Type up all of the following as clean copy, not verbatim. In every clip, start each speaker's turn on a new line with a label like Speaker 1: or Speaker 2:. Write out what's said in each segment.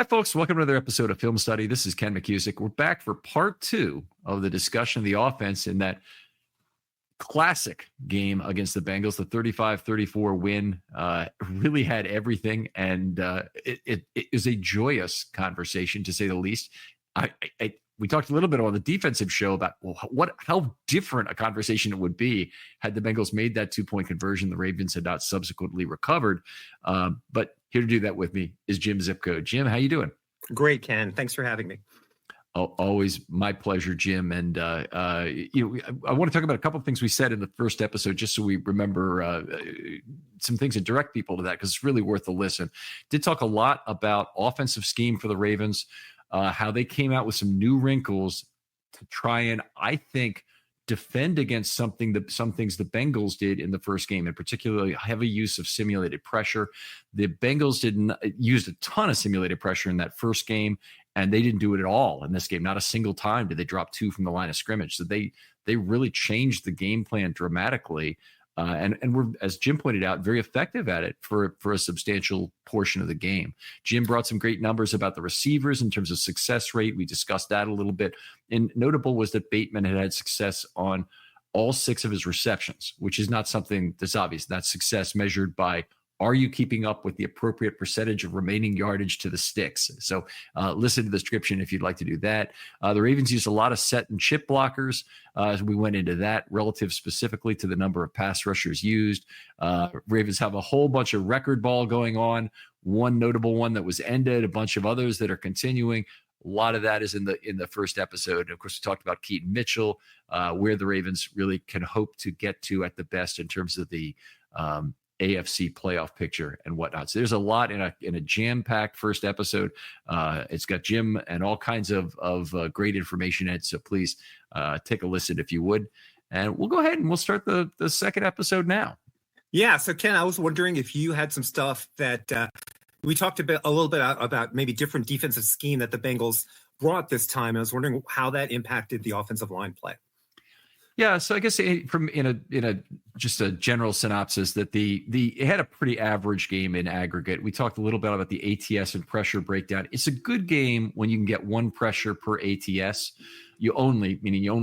Speaker 1: Hi, folks. Welcome to another episode of Film Study. This is Ken McCusick. We're back for part two of the discussion of the offense in that classic game against the Bengals. The 35-34 win really had everything, and it is a joyous conversation, to say the least. We talked a little bit on the defensive show about how different a conversation it would be had the Bengals made that 2-point conversion. The Ravens had not subsequently recovered. But here to do that with me is Jim Zipko. Jim, how you doing?
Speaker 2: Great, Ken. Thanks for having me.
Speaker 1: Oh, always my pleasure, Jim. And I want to talk about a couple of things we said in the first episode, just so we remember some things and direct people to that, because it's really worth a listen. Did talk a lot about offensive scheme for the Ravens, how they came out with some new wrinkles to try and, I think, defend against some things the Bengals did in the first game, and particularly heavy use of simulated pressure. The Bengals used a ton of simulated pressure in that first game, and they didn't do it at all in this game. Not a single time did they drop two from the line of scrimmage. So they really changed the game plan dramatically. And we're, as Jim pointed out, very effective at it for a substantial portion of the game. Jim brought some great numbers about the receivers in terms of success rate. We discussed that a little bit. And notable was that Bateman had success on all 6 of his receptions, which is not something that's obvious. That's success measured by, are you keeping up with the appropriate percentage of remaining yardage to the sticks? So listen to the description if you'd like to do that. The Ravens used a lot of set and chip blockers as we went into that, relative specifically to the number of pass rushers used. Ravens have a whole bunch of record ball going on. One notable one that was ended, a bunch of others that are continuing. A lot of that is in the first episode. And of course, we talked about Keaton Mitchell, where the Ravens really can hope to get to at the best in terms of the AFC playoff picture and whatnot. So there's a lot in a jam-packed first episode. It's got Jim and all kinds of great information in it. So please take a listen if you would. And we'll go ahead and we'll start the second episode now.
Speaker 2: Yeah. So Ken, I was wondering if you had some stuff that we talked a little bit about maybe different defensive scheme that the Bengals brought this time. I was wondering how that impacted the offensive line play.
Speaker 1: Yeah, so I guess just a general synopsis that it had a pretty average game in aggregate. We talked a little bit about the ATS and pressure breakdown. It's a good game when you can get one pressure per ATS. You only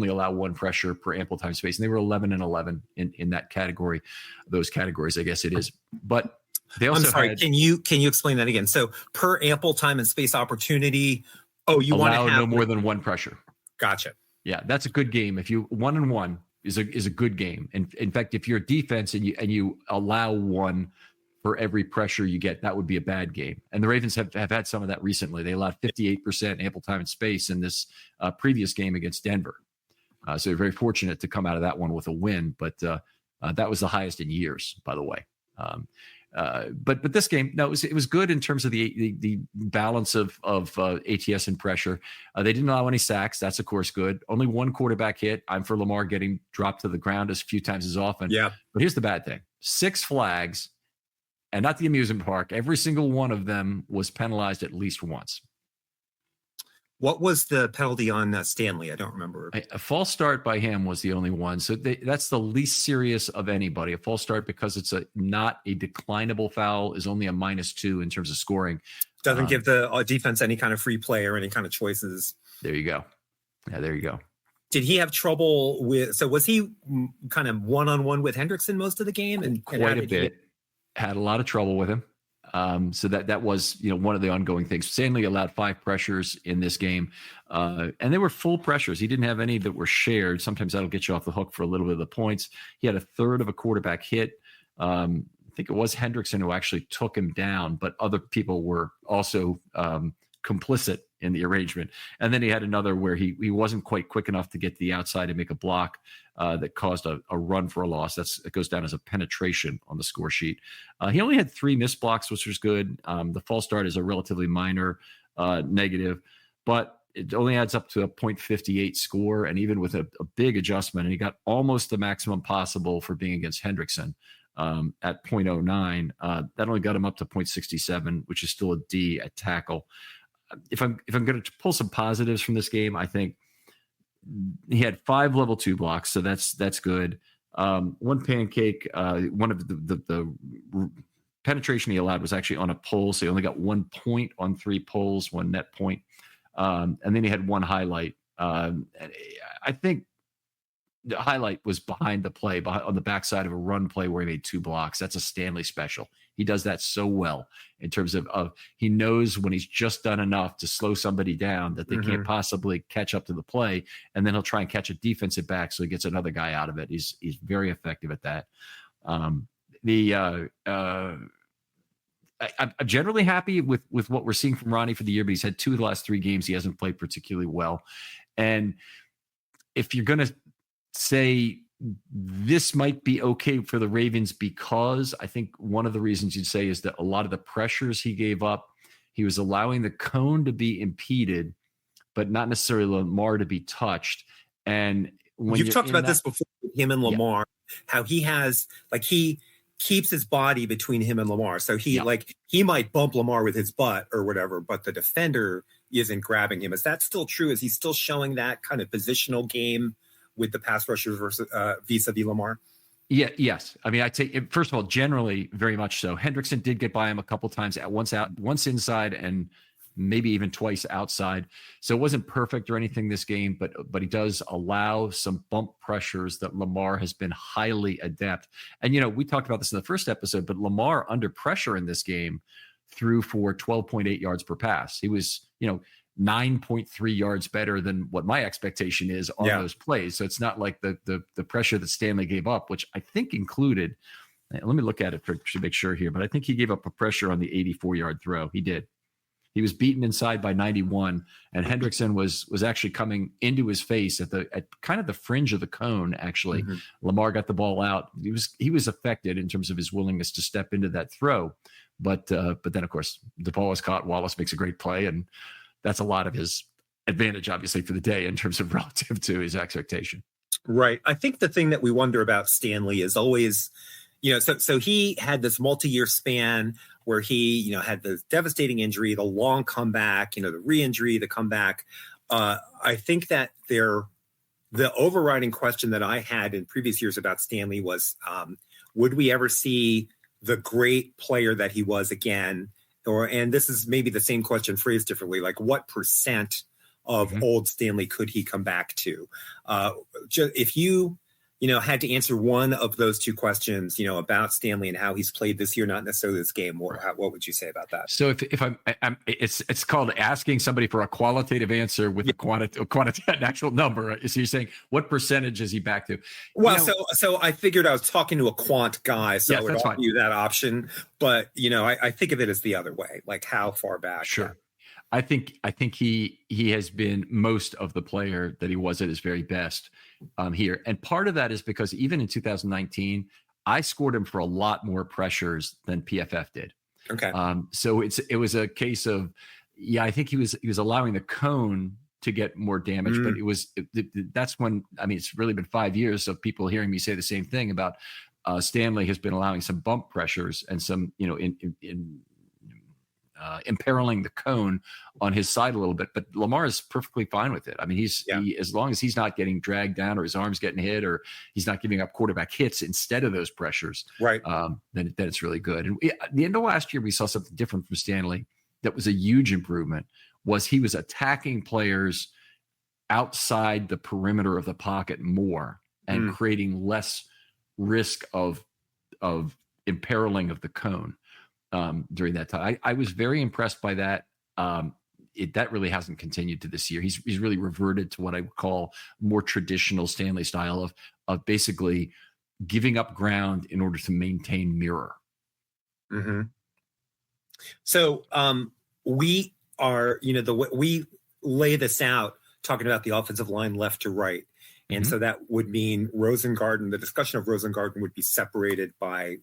Speaker 1: allow one pressure per ample time space, and they were 11 and 11 in that category, those categories, I guess it is. But they also
Speaker 2: can you explain that again? So per ample time and space opportunity, you want to have
Speaker 1: no more than one pressure.
Speaker 2: Gotcha.
Speaker 1: Yeah, that's a good game. If you 1-1 is a good game. And in fact, if you're a defense and you allow one for every pressure you get, that would be a bad game. And the Ravens have had some of that recently. They allowed 58% ample time and space in this previous game against Denver. So they're very fortunate to come out of that one with a win. But that was the highest in years, by the way. But this game, no, it was good in terms of the balance of ATS and pressure. They didn't allow any sacks. That's of course good. Only one quarterback hit. I'm for Lamar getting dropped to the ground as few times as often.
Speaker 2: Yeah.
Speaker 1: But here's the bad thing: 6 flags, and not the amusement park. Every single one of them was penalized at least once.
Speaker 2: What was the penalty on Stanley? I don't remember.
Speaker 1: A false start by him was the only one. So that's the least serious of anybody. A false start, because it's not a declinable foul, is only a -2 in terms of scoring.
Speaker 2: Doesn't give the defense any kind of free play or any kind of choices.
Speaker 1: There you go. Yeah, there you go.
Speaker 2: Did he have trouble was he kind of one-on-one with Hendrickson most of the game? And
Speaker 1: quite a bit. Had a lot of trouble with him. So that was, one of the ongoing things. Stanley allowed 5 pressures in this game, and they were full pressures. He didn't have any that were shared. Sometimes that'll get you off the hook for a little bit of the points. He had a third of a quarterback hit. I think it was Hendrickson who actually took him down, but other people were also complicit in the arrangement. And then he had another where he wasn't quite quick enough to get to the outside and make a block that caused a run for a loss. It goes down as a penetration on the score sheet. He only had 3 missed blocks, which was good. The false start is a relatively minor negative, but it only adds up to a .58 score. And even with a big adjustment, and he got almost the maximum possible for being against Hendrickson at .09. That only got him up to .67, which is still a D at tackle. If I'm going to pull some positives from this game, I think he had 5 level 2 blocks, so that's good. One pancake, one of the penetration he allowed was actually on a pull. So he only got 1 point on 3 pulls, 1 net point. And then he had 1 highlight. And I think the highlight was behind the play, on the backside of a run play where he made 2 blocks. That's a Stanley special. He does that so well in terms of he knows when he's just done enough to slow somebody down that they can't possibly catch up to the play, and then he'll try and catch a defensive back so he gets another guy out of it. He's very effective at that. I'm generally happy with what we're seeing from Ronnie for the year, but he's had 2 of the last 3 games he hasn't played particularly well. And if you're going to say this might be okay for the Ravens, because I think one of the reasons you'd say is that a lot of the pressures he gave up, he was allowing the cone to be impeded, but not necessarily Lamar to be touched. And when
Speaker 2: you've talked about this before, him and Lamar, how he has, like, he keeps his body between him and Lamar. So he might bump Lamar with his butt or whatever, but the defender isn't grabbing him. Is that still true? Is he still showing that kind of positional game with the pass rushers versus vis-a-vis Lamar?
Speaker 1: Yeah, yes. I mean, I'd say, first of all, generally very much so. Hendrickson did get by him a couple times, once inside and maybe even twice outside. So it wasn't perfect or anything this game, but he does allow some bump pressures that Lamar has been highly adept. And, we talked about this in the first episode, but Lamar under pressure in this game threw for 12.8 yards per pass. He was, 9.3 yards better than what my expectation is on those plays. So it's not like the pressure that Stanley gave up, which I think included, let me look at it to make sure here, but I think he gave up a pressure on the 84-yard throw. He did. He was beaten inside by 91, and Hendrickson was actually coming into his face at kind of the fringe of the cone. Actually, Lamar got the ball out. He was affected in terms of his willingness to step into that throw, but then of course the ball is caught. Wallace makes a great play, and that's a lot of his advantage, obviously, for the day in terms of relative to his expectation.
Speaker 2: Right. I think the thing that we wonder about Stanley is always, so he had this multi-year span where he, had the devastating injury, the long comeback, the re-injury, the comeback. I think that the overriding question that I had in previous years about Stanley was, would we ever see the great player that he was again? And this is maybe the same question phrased differently, like what percent of old Stanley could he come back to? If you, had to answer one of those 2 questions, about Stanley and how he's played this year, not necessarily this game, what would you say about that?
Speaker 1: So if I'm it's called asking somebody for a qualitative answer with an actual number. So you're saying what percentage is he back to?
Speaker 2: Well, so I figured I was talking to a quant guy, so I would offer you that option. But I think of it as the other way, like how far back.
Speaker 1: Sure. I think he has been most of the player that he was at his very best here. And part of that is because even in 2019, I scored him for a lot more pressures than PFF did. Okay. So it was a case of, I think he was allowing the cone to get more damage, but that's when, it's really been 5 years of people hearing me say the same thing about Stanley has been allowing some bump pressures and some, imperiling the cone on his side a little bit, but Lamar is perfectly fine with it. He, as long as he's not getting dragged down or his arm's getting hit or he's not giving up quarterback hits instead of those pressures, right? Then it's really good. And at the end of last year, we saw something different from Stanley that was a huge improvement. Was he was attacking players outside the perimeter of the pocket more and creating less risk of imperiling of the cone. During that time, I was very impressed by that. That really hasn't continued to this year. He's really reverted to what I would call more traditional Stanley style of basically giving up ground in order to maintain mirror.
Speaker 2: Mm-hmm. So we are, we lay this out talking about the offensive line left to right. And so that would mean Rosengarten, the discussion of Rosengarten would be separated by,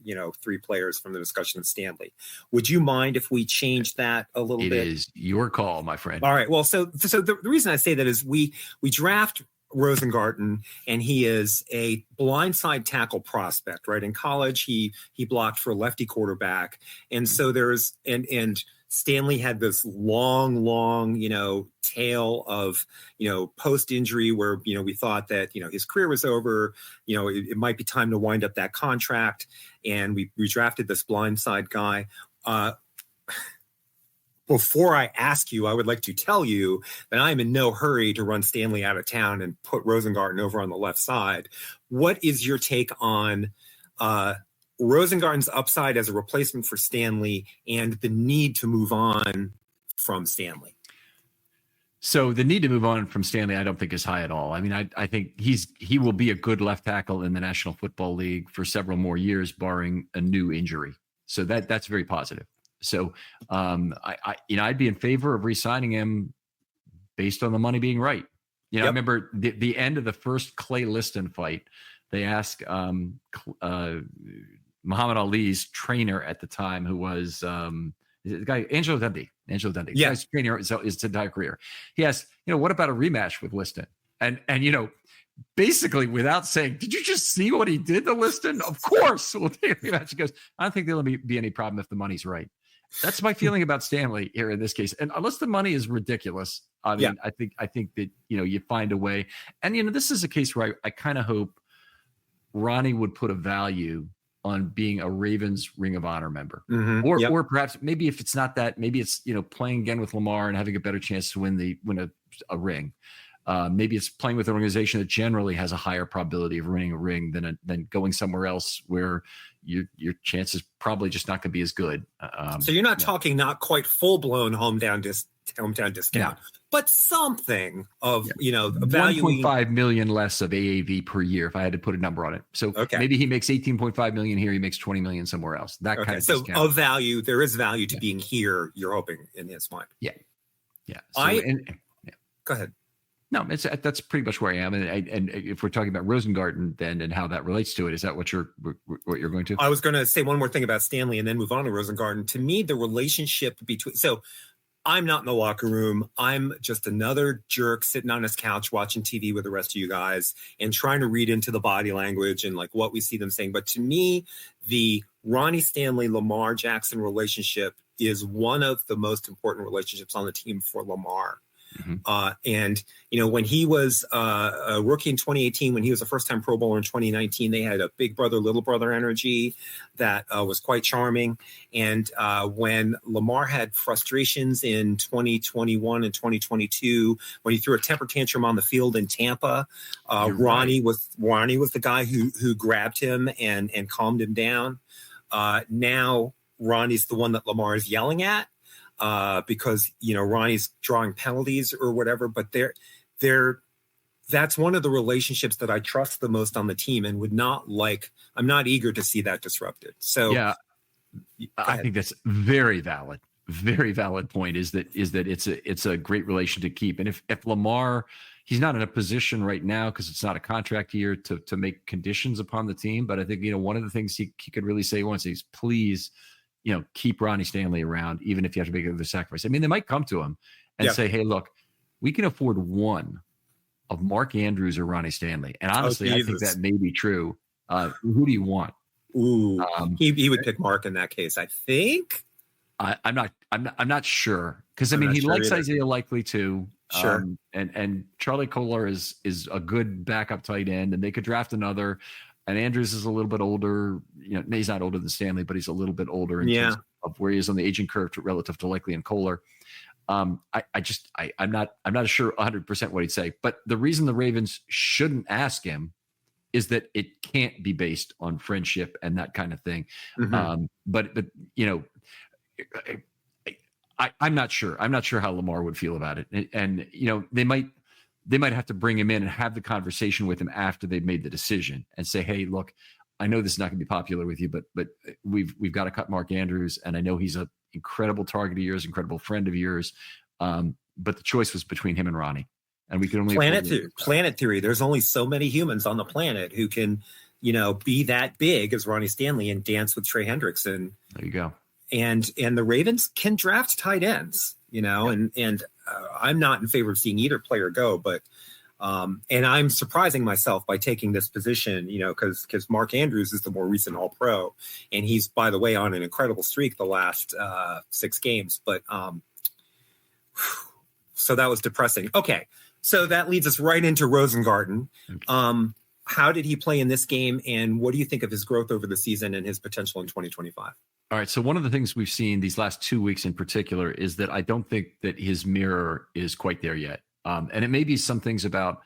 Speaker 2: 3 players from the discussion of Stanley. Would you mind if we change that a little bit?
Speaker 1: It is your call, my friend.
Speaker 2: All right. Well, so the reason I say that is we draft Rosengarten, and he is a blindside tackle prospect, right? In college, he blocked for a lefty quarterback. And so Stanley had this long, tail of, post-injury where, we thought that, his career was over, it might be time to wind up that contract. And we drafted this blindside guy. Before I ask you, I would like to tell you that I'm in no hurry to run Stanley out of town and put Rosengarten over on the left side. What is your take on Rosengarten's upside as a replacement for Stanley and the need to move on from Stanley?
Speaker 1: So the need to move on from Stanley, I don't think is high at all. I mean, I think he will be a good left tackle in the National Football League for several more years, barring a new injury. So that's very positive. So I'd be in favor of re-signing him based on the money being right. I remember the end of the first Clay Liston fight. They asked Muhammad Ali's trainer at the time, who was the guy Angelo Dundee.
Speaker 2: Yeah.
Speaker 1: Guy's trainer his entire career. He asked, what about a rematch with Liston? And basically without saying, did you just see what he did to Liston? Of course, we'll take a rematch. He goes, I don't think there'll be any problem if the money's right. That's my feeling about Stanley here in this case. And unless the money is ridiculous, I mean, I think that, you find a way. And, this is a case where I kind of hope Ronnie would put a value on being a Ravens Ring of Honor member, or perhaps maybe if it's not that, maybe it's, playing again with Lamar and having a better chance to win a ring. Maybe it's playing with an organization that generally has a higher probability of winning a ring than going somewhere else where your chance is probably just not going to be as good.
Speaker 2: So you're not talking not quite full blown hometown discount, but something of valuing
Speaker 1: 1.5 million less of AAV per year if I had to put a number on it. So maybe he makes 18.5 million here, he makes 20 million somewhere else. That kind of discount.
Speaker 2: Of value, there is value to being here. You're hoping in his mind.
Speaker 1: Yeah. So,
Speaker 2: go ahead.
Speaker 1: No, that's pretty much where I am. And if we're talking about Rosengarten then and how that relates to it, is that what you're going to?
Speaker 2: I was going to say one more thing about Stanley and then move on to Rosengarten. To me, the relationship between, so I'm not in the locker room. I'm just another jerk sitting on his couch watching TV with the rest of you guys and trying to read into the body language and like what we see them saying. But to me, the Ronnie Stanley, Lamar Jackson relationship is one of the most important relationships on the team for Lamar. And, when he was a rookie in 2018, when he was a first-time Pro Bowler in 2019, they had a big brother, little brother energy that was quite charming. And when Lamar had frustrations in 2021 and 2022, when he threw a temper tantrum on the field in Tampa, Ronnie was the guy who grabbed him and calmed him down. Now Ronnie's the one that Lamar is yelling at. Because Ronnie's drawing penalties or whatever, but that's one of the relationships that I trust the most on the team and I'm not eager to see that disrupted. So
Speaker 1: I think that's very valid point is that it's a great relation to keep. And if Lamar, he's not in a position right now because it's not a contract year to make conditions upon the team. But I think, one of the things he could really say once is please, keep Ronnie Stanley around, even if you have to make the sacrifice. I mean, they might come to him and say, hey, look, we can afford one of Mark Andrews or Ronnie Stanley. And honestly, I think that may be true. Who do you want?
Speaker 2: Ooh, he would pick Mark in that case, I think.
Speaker 1: I'm not sure. Cause I mean, he likes Isaiah Likely too.
Speaker 2: Sure.
Speaker 1: And Charlie Kolar is a good backup tight end, and they could draft another. And Andrews is a little bit older. He's not older than Stanley, but he's a little bit older in terms of where he is on the aging curve relative to Likely and Kolar. I'm not sure 100% what he'd say. But the reason the Ravens shouldn't ask him is that it can't be based on friendship and that kind of thing. But I'm not sure. I'm not sure how Lamar would feel about it. And they might have to bring him in and have the conversation with him after they've made the decision and say, hey, look, I know this is not going to be popular with you, but we've got to cut Mark Andrews. And I know he's an incredible target of yours, incredible friend of yours. But the choice was between him and Ronnie. And we can only
Speaker 2: planet theory. There's only so many humans on the planet who can, be that big as Ronnie Stanley and dance with Trey Hendrickson.
Speaker 1: There you go.
Speaker 2: And the Ravens can draft tight ends, and I'm not in favor of seeing either player go, but And I'm surprising myself by taking this position, because Mark Andrews is the more recent All-Pro, and he's, by the way, on an incredible streak the last 6 games. But so that was depressing. Okay, so that leads us right into Rosengarten. How did he play in this game, and what do you think of his growth over the season and his potential in 2025?
Speaker 1: All right. So one of the things we've seen these last 2 weeks in particular is that I don't think that his mirror is quite there yet. And it may be some things about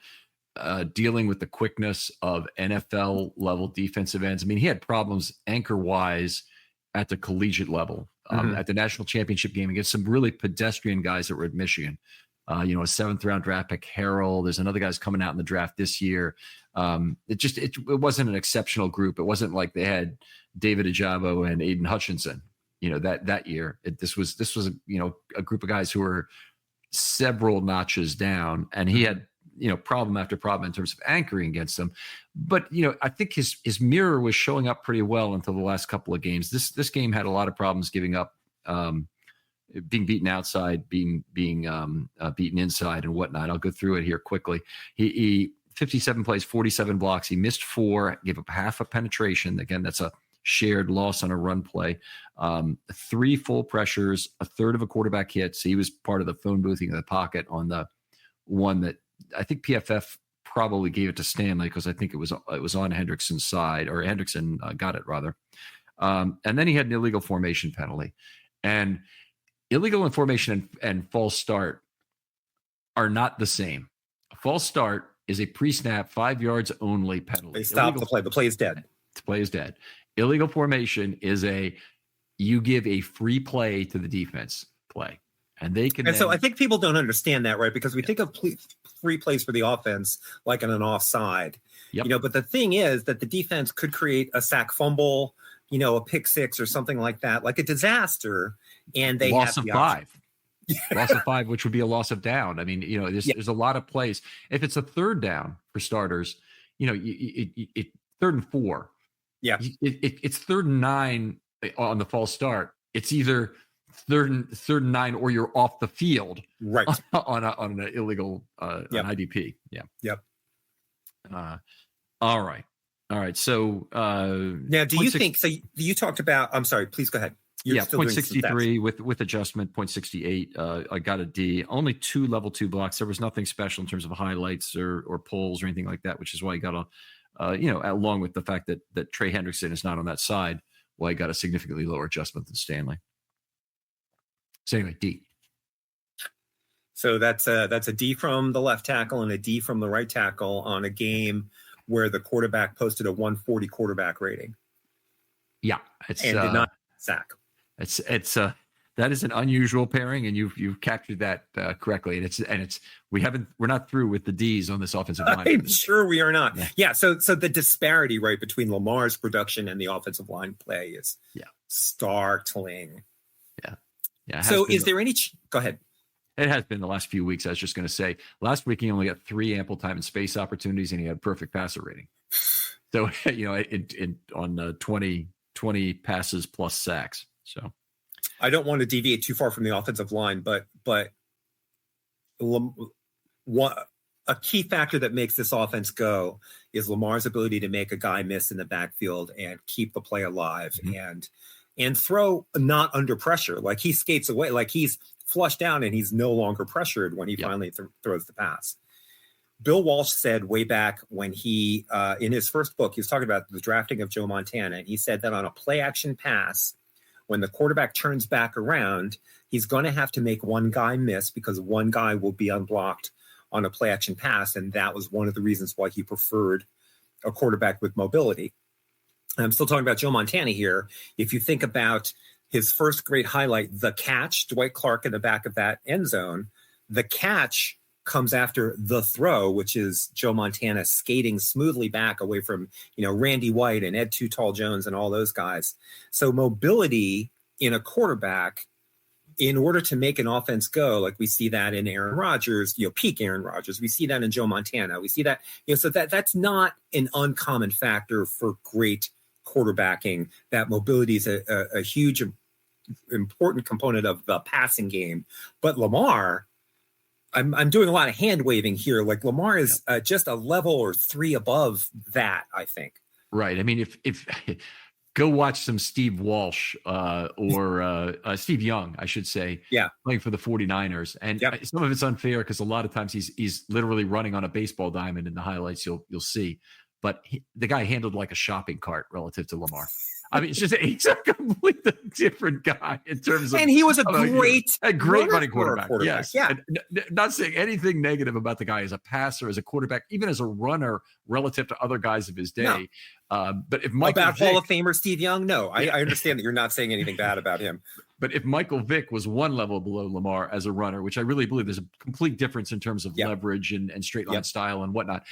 Speaker 1: dealing with the quickness of NFL level defensive ends. I mean, he had problems anchor wise at the collegiate level, at the national championship game against some really pedestrian guys that were at Michigan. A 7th round draft pick, Harrell. There's another guy's coming out in the draft this year. It wasn't an exceptional group. It wasn't like they had David Ajabo and Aiden Hutchinson, that year. This was a group of guys who were several notches down, and he had problem after problem in terms of anchoring against them. But I think his mirror was showing up pretty well until the last couple of games. This game had a lot of problems giving up, being beaten outside, being beaten inside and whatnot. I'll go through it here quickly. He 57 plays, 47 blocks. He missed 4, gave up half a penetration. Again, that's a shared loss on a run play. 3 full pressures, a third of a quarterback hit. So he was part of the phone boothing of the pocket on the one that I think PFF probably gave it to Stanley, because I think it was on Hendrickson's side, or Hendrickson got it rather. And then he had an illegal formation penalty. And illegal information and false start are not the same. A false start is a pre-snap 5 yards only penalty.
Speaker 2: They stop the play. The play is dead.
Speaker 1: The play is dead. Illegal formation is you give a free play to the defense play. And they can.
Speaker 2: And so I think people don't understand that, right? Because we think of free plays for the offense like on an offside, but the thing is that the defense could create a sack fumble, a pick 6 or something like that, like a disaster. And they
Speaker 1: loss
Speaker 2: have
Speaker 1: of 5. Loss of 5, which would be a loss of down. I mean, there's a lot of plays. If it's a third down for starters, it 3rd and 4.
Speaker 2: Yeah.
Speaker 1: It's 3rd and 9 on the false start. It's either third and 9 or you're off the field,
Speaker 2: right?
Speaker 1: on an illegal an IDP. Yeah.
Speaker 2: Yep.
Speaker 1: All right. So
Speaker 2: now, do you think? So you talked about. I'm sorry. Please go ahead.
Speaker 1: You're still 0.63 with adjustment, 0.68. I got a D. Only 2 level 2 blocks. There was nothing special in terms of highlights or pulls or anything like that, which is why he got along with the fact that Trey Hendrickson is not on that side, why he got a significantly lower adjustment than Stanley. So anyway, D.
Speaker 2: So that's a D from the left tackle and a D from the right tackle on a game where the quarterback posted a 140 quarterback rating.
Speaker 1: Yeah,
Speaker 2: and did not sack.
Speaker 1: It's that is an unusual pairing, and you've captured that correctly. And we're not through with the D's on this offensive line.
Speaker 2: I'm sure we are not. Yeah. So the disparity, right, between Lamar's production and the offensive line play is startling.
Speaker 1: Yeah.
Speaker 2: So is there any? Go ahead.
Speaker 1: It has been the last few weeks. I was just going to say, last week he only got 3 ample time and space opportunities, and he had perfect passer rating. So on 20 passes plus sacks. So
Speaker 2: I don't want to deviate too far from the offensive line, but a key factor that makes this offense go is Lamar's ability to make a guy miss in the backfield and keep the play alive and throw not under pressure. Like he skates away, like he's flushed down and he's no longer pressured when he finally throws the pass. Bill Walsh said way back when he, in his first book, he was talking about the drafting of Joe Montana. And he said that on a play action pass, when the quarterback turns back around, he's going to have to make one guy miss because one guy will be unblocked on a play action pass. And that was one of the reasons why he preferred a quarterback with mobility. And I'm still talking about Joe Montana here. If you think about his first great highlight, the catch, Dwight Clark in the back of that end zone, the catch comes after the throw, which is Joe Montana skating smoothly back away from, Randy White and Ed Too Tall Jones and all those guys. So mobility in a quarterback, in order to make an offense go, like we see that in Aaron Rodgers, peak Aaron Rodgers, we see that in Joe Montana, we see that, so that's not an uncommon factor for great quarterbacking. That mobility is a huge, important component of the passing game. But Lamar, I'm doing a lot of hand waving here. Like Lamar is just a level or three above that, I think.
Speaker 1: Right. I mean, if go watch some Steve Walsh or Steve Young, I should say, playing for the 49ers. And some of it's unfair because a lot of times he's literally running on a baseball diamond in the highlights you'll see. But the guy handled like a shopping cart relative to Lamar. I mean, he's a completely different guy in terms of.
Speaker 2: And he was a great
Speaker 1: running quarterback. Yes. Yeah. And not saying anything negative about the guy as a passer, as a quarterback, even as a runner relative to other guys of his day. No. But if
Speaker 2: Hall of Famer Steve Young, no, I understand that you're not saying anything bad about him.
Speaker 1: But if Michael Vick was one level below Lamar as a runner, which I really believe there's a complete difference in terms of leverage and straight line style and whatnot,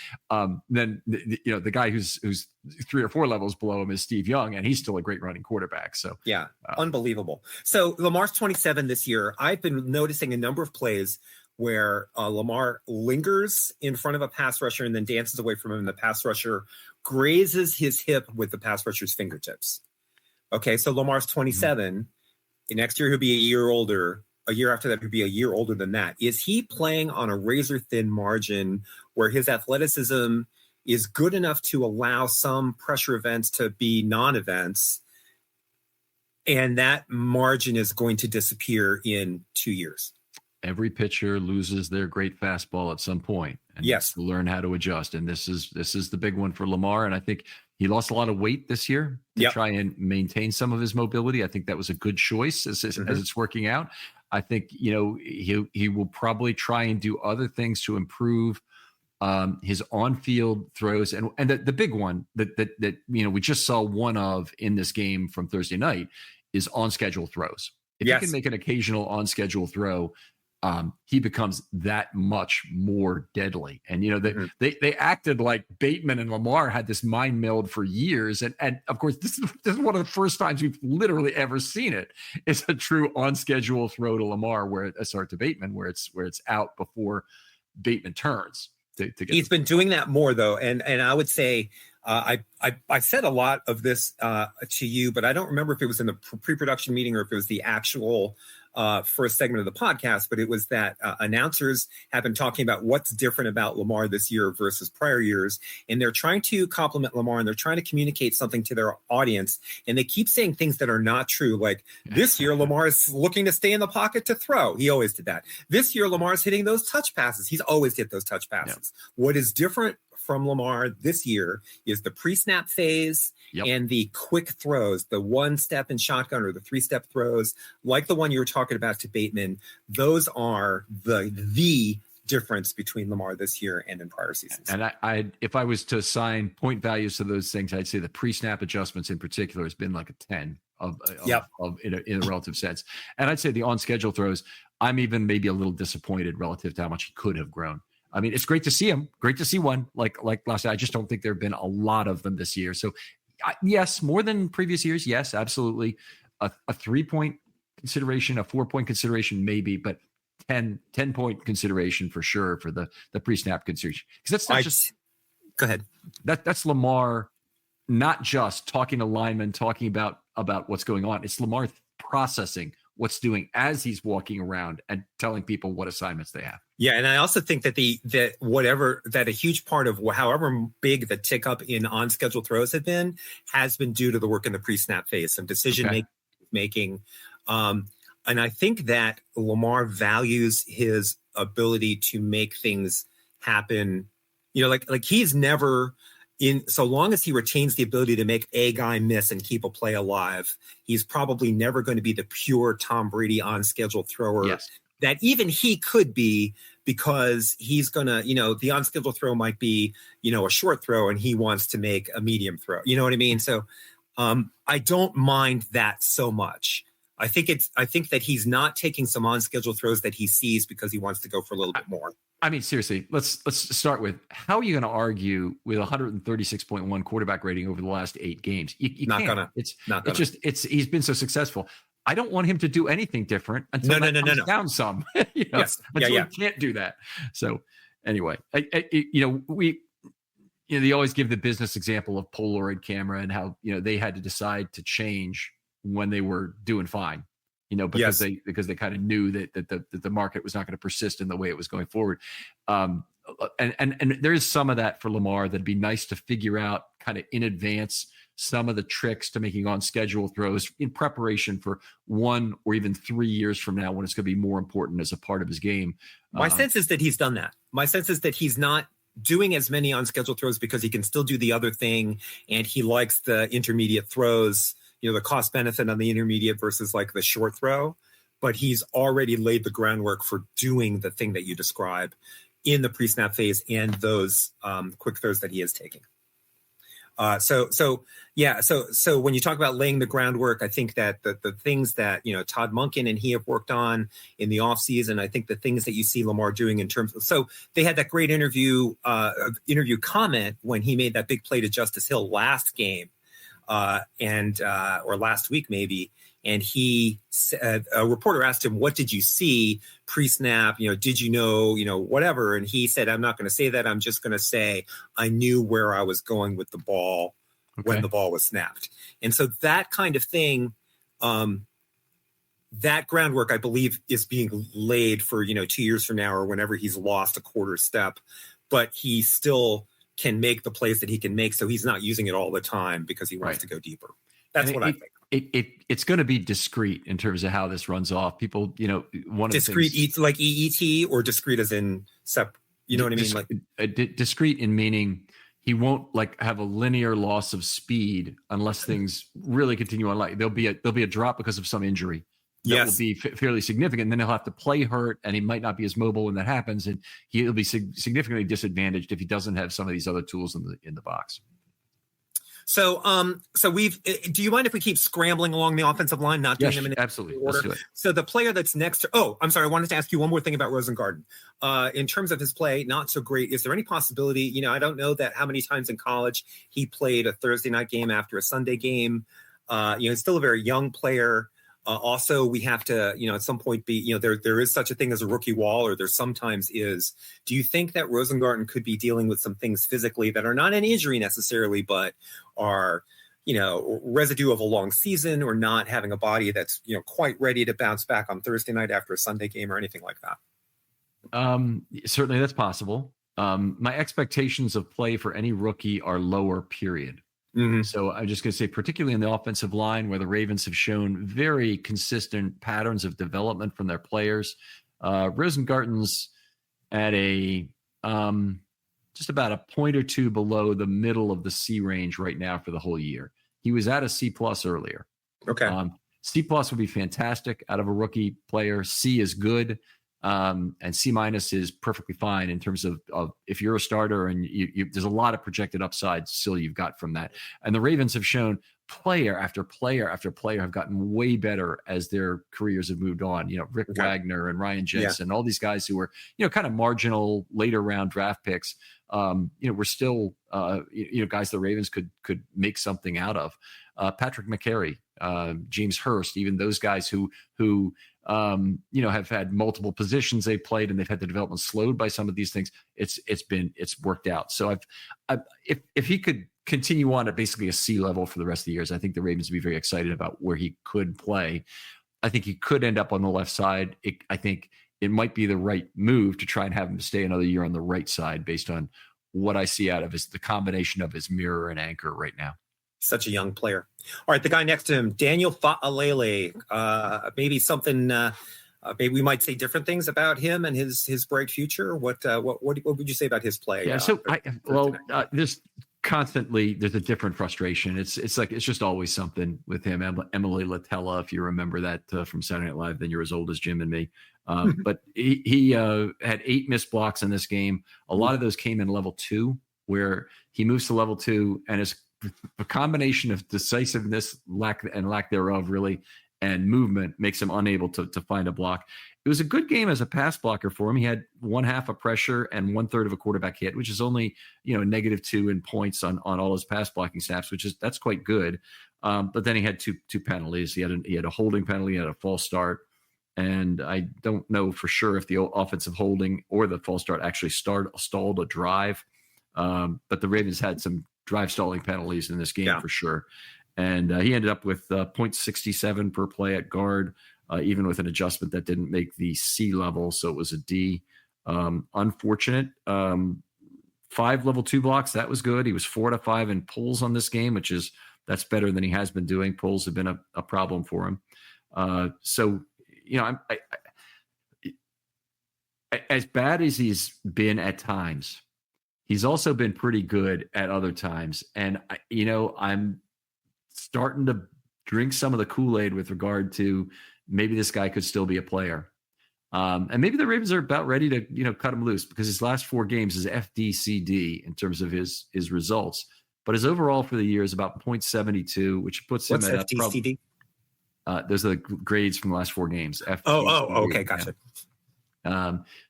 Speaker 1: then the guy who's 3 or 4 levels below him is Steve Young, and he's still a great running quarterback. So
Speaker 2: unbelievable. So Lamar's 27 this year. I've been noticing a number of plays where Lamar lingers in front of a pass rusher and then dances away from him, and the pass rusher grazes his hip with the pass rusher's fingertips. Okay, so Lamar's 27. Mm-hmm. Next year, he'll be a year older. A year after that, he'll be a year older than that. Is he playing on a razor-thin margin where his athleticism is good enough to allow some pressure events to be non-events, and that margin is going to disappear in 2 years?
Speaker 1: Every pitcher loses their great fastball at some point, and to learn how to adjust. And this is the big one for Lamar. And I think he lost a lot of weight this year to try and maintain some of his mobility. I think that was a good choice as it's working out. I think he will probably try and do other things to improve his on-field throws. And the big one that we just saw one of in this game from Thursday night is on-schedule throws. If you can make an occasional on-schedule throw, he becomes that much more deadly. And, they acted like Bateman and Lamar had this mind meld for years. And of course, this is one of the first times we've literally ever seen it. It's a true on-schedule throw to Lamar to Bateman, where it's out before Bateman turns to get. He's
Speaker 2: been doing that more though. And I would say, I said a lot of this to you, but I don't remember if it was in the pre-production meeting or if it was the actual first segment of the podcast, but it was that announcers have been talking about what's different about Lamar this year versus prior years. And they're trying to compliment Lamar and they're trying to communicate something to their audience. And they keep saying things that are not true. Like this year, Lamar is looking to stay in the pocket to throw. He always did that. This year, Lamar is hitting those touch passes. He's always hit those touch passes. What is different from Lamar this year is the pre-snap phase and the quick throws, the 1-step in shotgun or the 3-step throws, like the one you were talking about to Bateman. Those are the difference between Lamar this year and in prior seasons.
Speaker 1: And I if I was to assign point values to those things, I'd say the pre-snap adjustments in particular has been like a 10 of in a relative sense. And I'd say the on-schedule throws, I'm even maybe a little disappointed relative to how much he could have grown. I mean, it's great to see him. Great to see one like last night. I just don't think there have been a lot of them this year. So, yes, more than previous years. Yes, absolutely. A 3-point consideration, a 4-point consideration, maybe, but 10-point consideration for sure for the pre-snap consideration. Because that's not just.
Speaker 2: Go ahead.
Speaker 1: That's Lamar, not just talking to linemen, talking about what's going on. It's Lamar processing what's doing as he's walking around and telling people what assignments they have.
Speaker 2: Yeah, and I also think that a huge part of however big the tick up in on-schedule throws has been due to the work in the pre-snap phase, some decision making. And I think that Lamar values his ability to make things happen. Like he's never so long as he retains the ability to make a guy miss and keep a play alive, he's probably never going to be the pure Tom Brady on-schedule thrower that even he could be, because he's going to, the on-schedule throw might be, a short throw and he wants to make a medium throw. You know what I mean? So I don't mind that so much. I think that he's not taking some on-schedule throws that he sees because he wants to go for a little bit more.
Speaker 1: I mean, seriously, let's start with, how are you going to argue with 136.1 quarterback rating over the last 8 games? You can't. He's been so successsul. I don't want him to do anything different until comes down some. Until he can't do that. So anyway, they always give the business example of Polaroid camera and how they had to decide to change when they were doing fine. because
Speaker 2: Yes.
Speaker 1: they kind of knew that the market was not going to persist in the way it was going forward. And there is some of that for Lamar that'd be nice to figure out kind of in advance some of the tricks to making on schedule throws in preparation for 1 or even 3 years from now when it's going to be more important as a part of his game.
Speaker 2: My sense is that he's done that. My sense is that he's not doing as many on schedule throws because he can still do the other thing, and he likes the intermediate throws, the cost benefit on the intermediate versus like the short throw. But he's already laid the groundwork for doing the thing that you describe in the pre-snap phase and those quick throws that he is taking. So when you talk about laying the groundwork, I think that the things that, Todd Monken and he have worked on in the offseason, I think the things that you see Lamar doing in terms of, so they had that great interview comment when he made that big play to Justice Hill last game or last week maybe. And he said, a reporter asked him, what did you see pre-snap? Did you know, whatever? And he said, I'm not going to say that. I'm just going to say I knew where I was going with the ball when the ball was snapped. And so that kind of thing, that groundwork, I believe, is being laid for, 2 years from now or whenever he's lost a quarter step. But he still can make the plays that he can make. So he's not using it all the time because he wants to go deeper. That's what I think.
Speaker 1: It's going to be discreet in terms of how this runs off. People, one
Speaker 2: discrete
Speaker 1: of the things,
Speaker 2: like EET or discrete as in separate. You know what I mean?
Speaker 1: Like discrete in meaning he won't like have a linear loss of speed unless things really continue on. Like there'll be a drop because of some injury that will be fairly significant. And then he'll have to play hurt, and he might not be as mobile when that happens, and he'll be significantly disadvantaged if he doesn't have some of these other tools in the box.
Speaker 2: So do you mind if we keep scrambling along the offensive line, not doing them in
Speaker 1: absolutely
Speaker 2: order?
Speaker 1: Let's do it.
Speaker 2: So the player that's next to, I'm sorry, I wanted to ask you one more thing about Rosengarten. In terms of his play, not so great. Is there any possibility, I don't know that how many times in college he played a Thursday night game after a Sunday game. He's still a very young player. Also, we have to, at some point be, there is such a thing as a rookie wall, or there sometimes is. Do you think that Rosengarten could be dealing with some things physically that are not an injury necessarily, but are, residue of a long season, or not having a body that's, quite ready to bounce back on Thursday night after a Sunday game or anything like that?
Speaker 1: Certainly that's possible. My expectations of play for any rookie are lower, period. Mm-hmm. So I'm just going to say, particularly in the offensive line, where the Ravens have shown very consistent patterns of development from their players, Rosengarten's at a just about a point or two below the middle of the C range right now for the whole year. He was at a C+ earlier.
Speaker 2: Okay.
Speaker 1: C+ would be fantastic out of a rookie player. C is good. And C- is perfectly fine in terms of if you're a starter, and there's a lot of projected upside still you've got from that. And the Ravens have shown player after player after player have gotten way better as their careers have moved on. Rick Wagner and Ryan Jensen, all these guys who were, kind of marginal later round draft picks. We're still, guys the Ravens could make something out of. Patrick McCary, James Hurst, even those guys who have had multiple positions they played, and they've had the development slowed by some of these things. It's worked out. So if he could continue on at basically a C level for the rest of the years, I think the Ravens would be very excited about where he could play. I think he could end up on the left side. I think it might be the right move to try and have him stay another year on the right side based on what I see out of the combination of his mirror and anchor right now.
Speaker 2: Such a young player. All right, the guy next to him, Daniel Fa'alele. Maybe something. Maybe we might say different things about him and his bright future. What would you say about his play?
Speaker 1: Yeah. There's constantly there's a different frustration. It's just always something with him. Emily Latella, if you remember that from Saturday Night Live, then you're as old as Jim and me. But he had 8 missed blocks in this game. A lot of those came in level 2, where he moves to level 2, and his a combination of decisiveness, lack thereof, really, and movement makes him unable to find a block. It was a good game as a pass blocker for him. He had 1/2 of pressure and 1/3 of a quarterback hit, which is only -2 in points on all his pass blocking snaps, that's quite good. But then he had two penalties. He had a holding penalty, he had a false start, and I don't know for sure if the offensive holding or the false start actually stalled a drive. But the Ravens had some drive stalling penalties in this game for sure. And he ended up with 0.67 per play at guard, even with an adjustment that didn't make the C level, so it was a D. Unfortunate. 5 level 2 blocks, that was good. He was 4 out of 5 in pulls on this game, that's better than he has been doing. Pulls have been a problem for him. So, as bad as he's been at times, he's also been pretty good at other times. And, I'm starting to drink some of the Kool-Aid with regard to maybe this guy could still be a player. And maybe the Ravens are about ready to, cut him loose, because his last 4 games is FDCD in terms of his results. But his overall for the year is about 0.72, which puts him at
Speaker 2: FDCD?
Speaker 1: Those are the grades from the last 4 games.
Speaker 2: Okay, gotcha.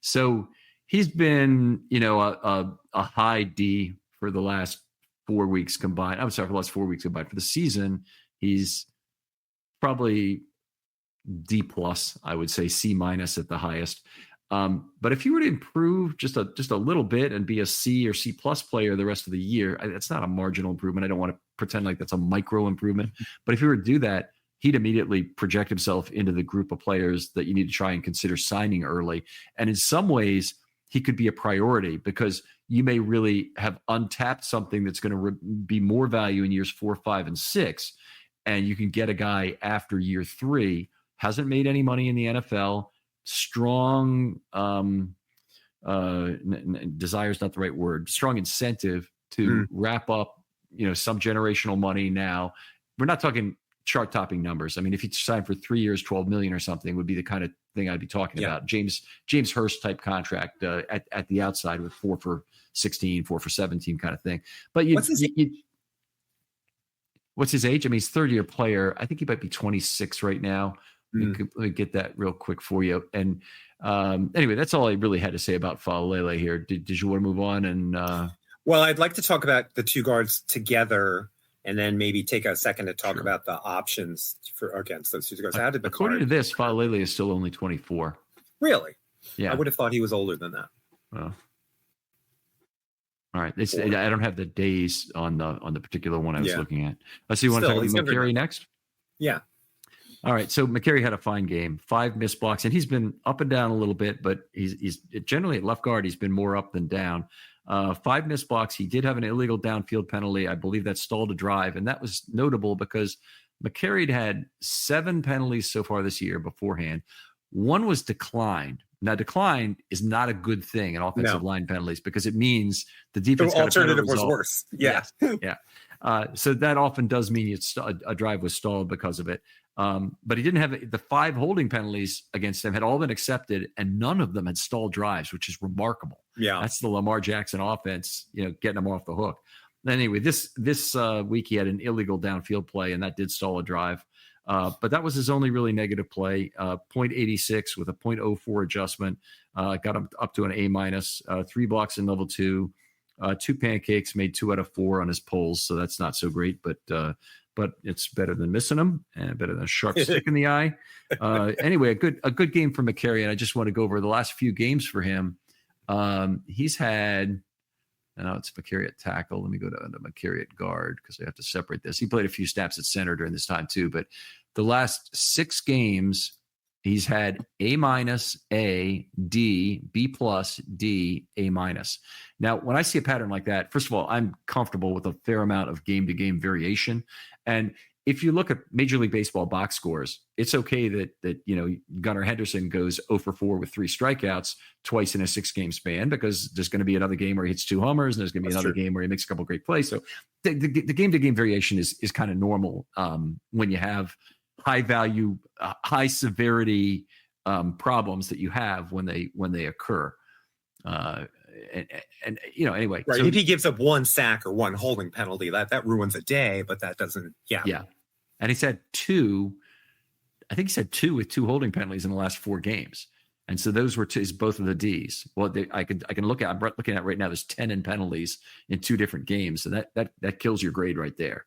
Speaker 1: So he's been, a high D for the last 4 weeks combined. I'm sorry, for the last 4 weeks combined. For the season, he's probably D plus, I would say C minus at the highest. But if you were to improve just a little bit and be a C or C plus player the rest of the year, that's not a marginal improvement. I don't want to pretend like that's a micro improvement. But if you were to do that, he'd immediately project himself into the group of players that you need to try and consider signing early. And in some ways, he could be a priority, because you may really have untapped something that's going to be more value in years 4, 5, and 6. And you can get a guy after year 3, hasn't made any money in the NFL, strong desire is not the right word, strong incentive to wrap up, some generational money now. We're not talking chart topping numbers. I mean, if he signed for 3 years, 12 million or something would be the kind of thing I'd be talking about. James Hurst type contract at the outside with 4 for 16, 4 for 17 kind of thing. But what's his age? I mean, he's 3rd-year player. I think he might be 26 right now. Let me get that real quick for you. And anyway, that's all I really had to say about Faalele here. Did you want to move on? And
Speaker 2: well, I'd like to talk about the 2 guards together, and then maybe take a second to talk about the options against those 2 guards. How did
Speaker 1: according to this, Faalele is still only 24.
Speaker 2: Really?
Speaker 1: Yeah.
Speaker 2: I would have thought he was older than that.
Speaker 1: Well, all right. I don't have the days on the particular one I was looking at. Let's see. You want to talk about McCary next?
Speaker 2: Yeah.
Speaker 1: All right. So McCary had a fine game, 5 missed blocks, and he's been up and down a little bit, but he's generally at left guard. He's been more up than down. 5 missed blocks. He did have an illegal downfield penalty. I believe that stalled a drive, and that was notable because McCary had 7 penalties so far this year beforehand. 1 was declined. Now, declined is not a good thing in offensive line penalties, because it means the defense got
Speaker 2: alternative was worse. Yeah.
Speaker 1: So that often does mean a drive was stalled because of it. But he didn't have the 5 holding penalties against him had all been accepted, and none of them had stalled drives, which is remarkable.
Speaker 2: Yeah.
Speaker 1: That's the Lamar Jackson offense, getting him off the hook. Anyway, this week he had an illegal downfield play, and that did stall a drive. But that was his only really negative play, 0.86 with a 0.04 adjustment. Got him up to an A minus, 3 blocks in level 2, 2 pancakes, made 2 out of 4 on his pulls. So that's not so great, but it's better than missing them and better than a sharp stick in the eye. Anyway, a good game for McCary. And I just want to go over the last few games for him. He's had, now it's McCary at tackle. Let me go to McCary at guard, because I have to separate this. He played a few snaps at center during this time too, but the last 6 games, he's had A minus, A, D, B plus, D, A minus. Now, when I see a pattern like that, first of all, I'm comfortable with a fair amount of game-to-game variation. And if you look at Major League Baseball box scores, it's okay that Gunnar Henderson goes 0 for 4 with 3 strikeouts twice in a 6-game span, because there's going to be another game where he hits 2 homers, and there's going to be another game where he makes a couple of great plays. So the game-to-game variation is kind of normal when you have high value, high severity problems that you have when they occur. Anyway,
Speaker 2: right. So, if he gives up 1 sack or 1 holding penalty, that ruins a day, but that doesn't. Yeah.
Speaker 1: And he's had 2. I think he's had 2 with 2 holding penalties in the last 4 games, and so those were both of the D's. Well, I can look at. I'm looking at right now. There's 10 in penalties in 2 different games, and that kills your grade right there.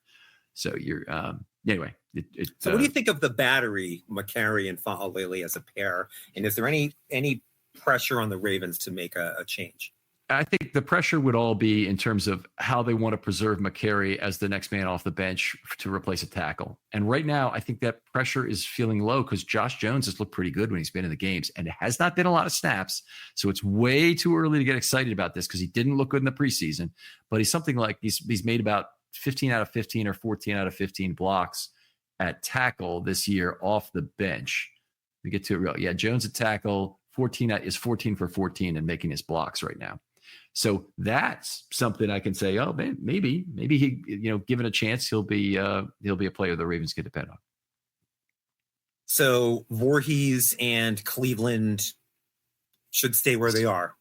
Speaker 1: So you're anyway.
Speaker 2: So what do you think of the battery, McCary and Faalele as a pair? And is there any pressure on the Ravens to make a change?
Speaker 1: I think the pressure would all be in terms of how they want to preserve Mekari as the next man off the bench to replace a tackle. And right now, I think that pressure is feeling low because Josh Jones has looked pretty good when he's been in the games, and it has not been a lot of snaps. So it's way too early to get excited about this because he didn't look good in the preseason. But he's something like he's made about 15 out of 15 or 14 out of 15 blocks at tackle this year off the bench. We get to it real. Yeah, Jones at tackle 14 is 14 for 14 and making his blocks right now. So that's something I can say, oh man, maybe he, given a chance, he'll be a player the Ravens can depend on.
Speaker 2: So Voorhees and Cleveland should stay where they are.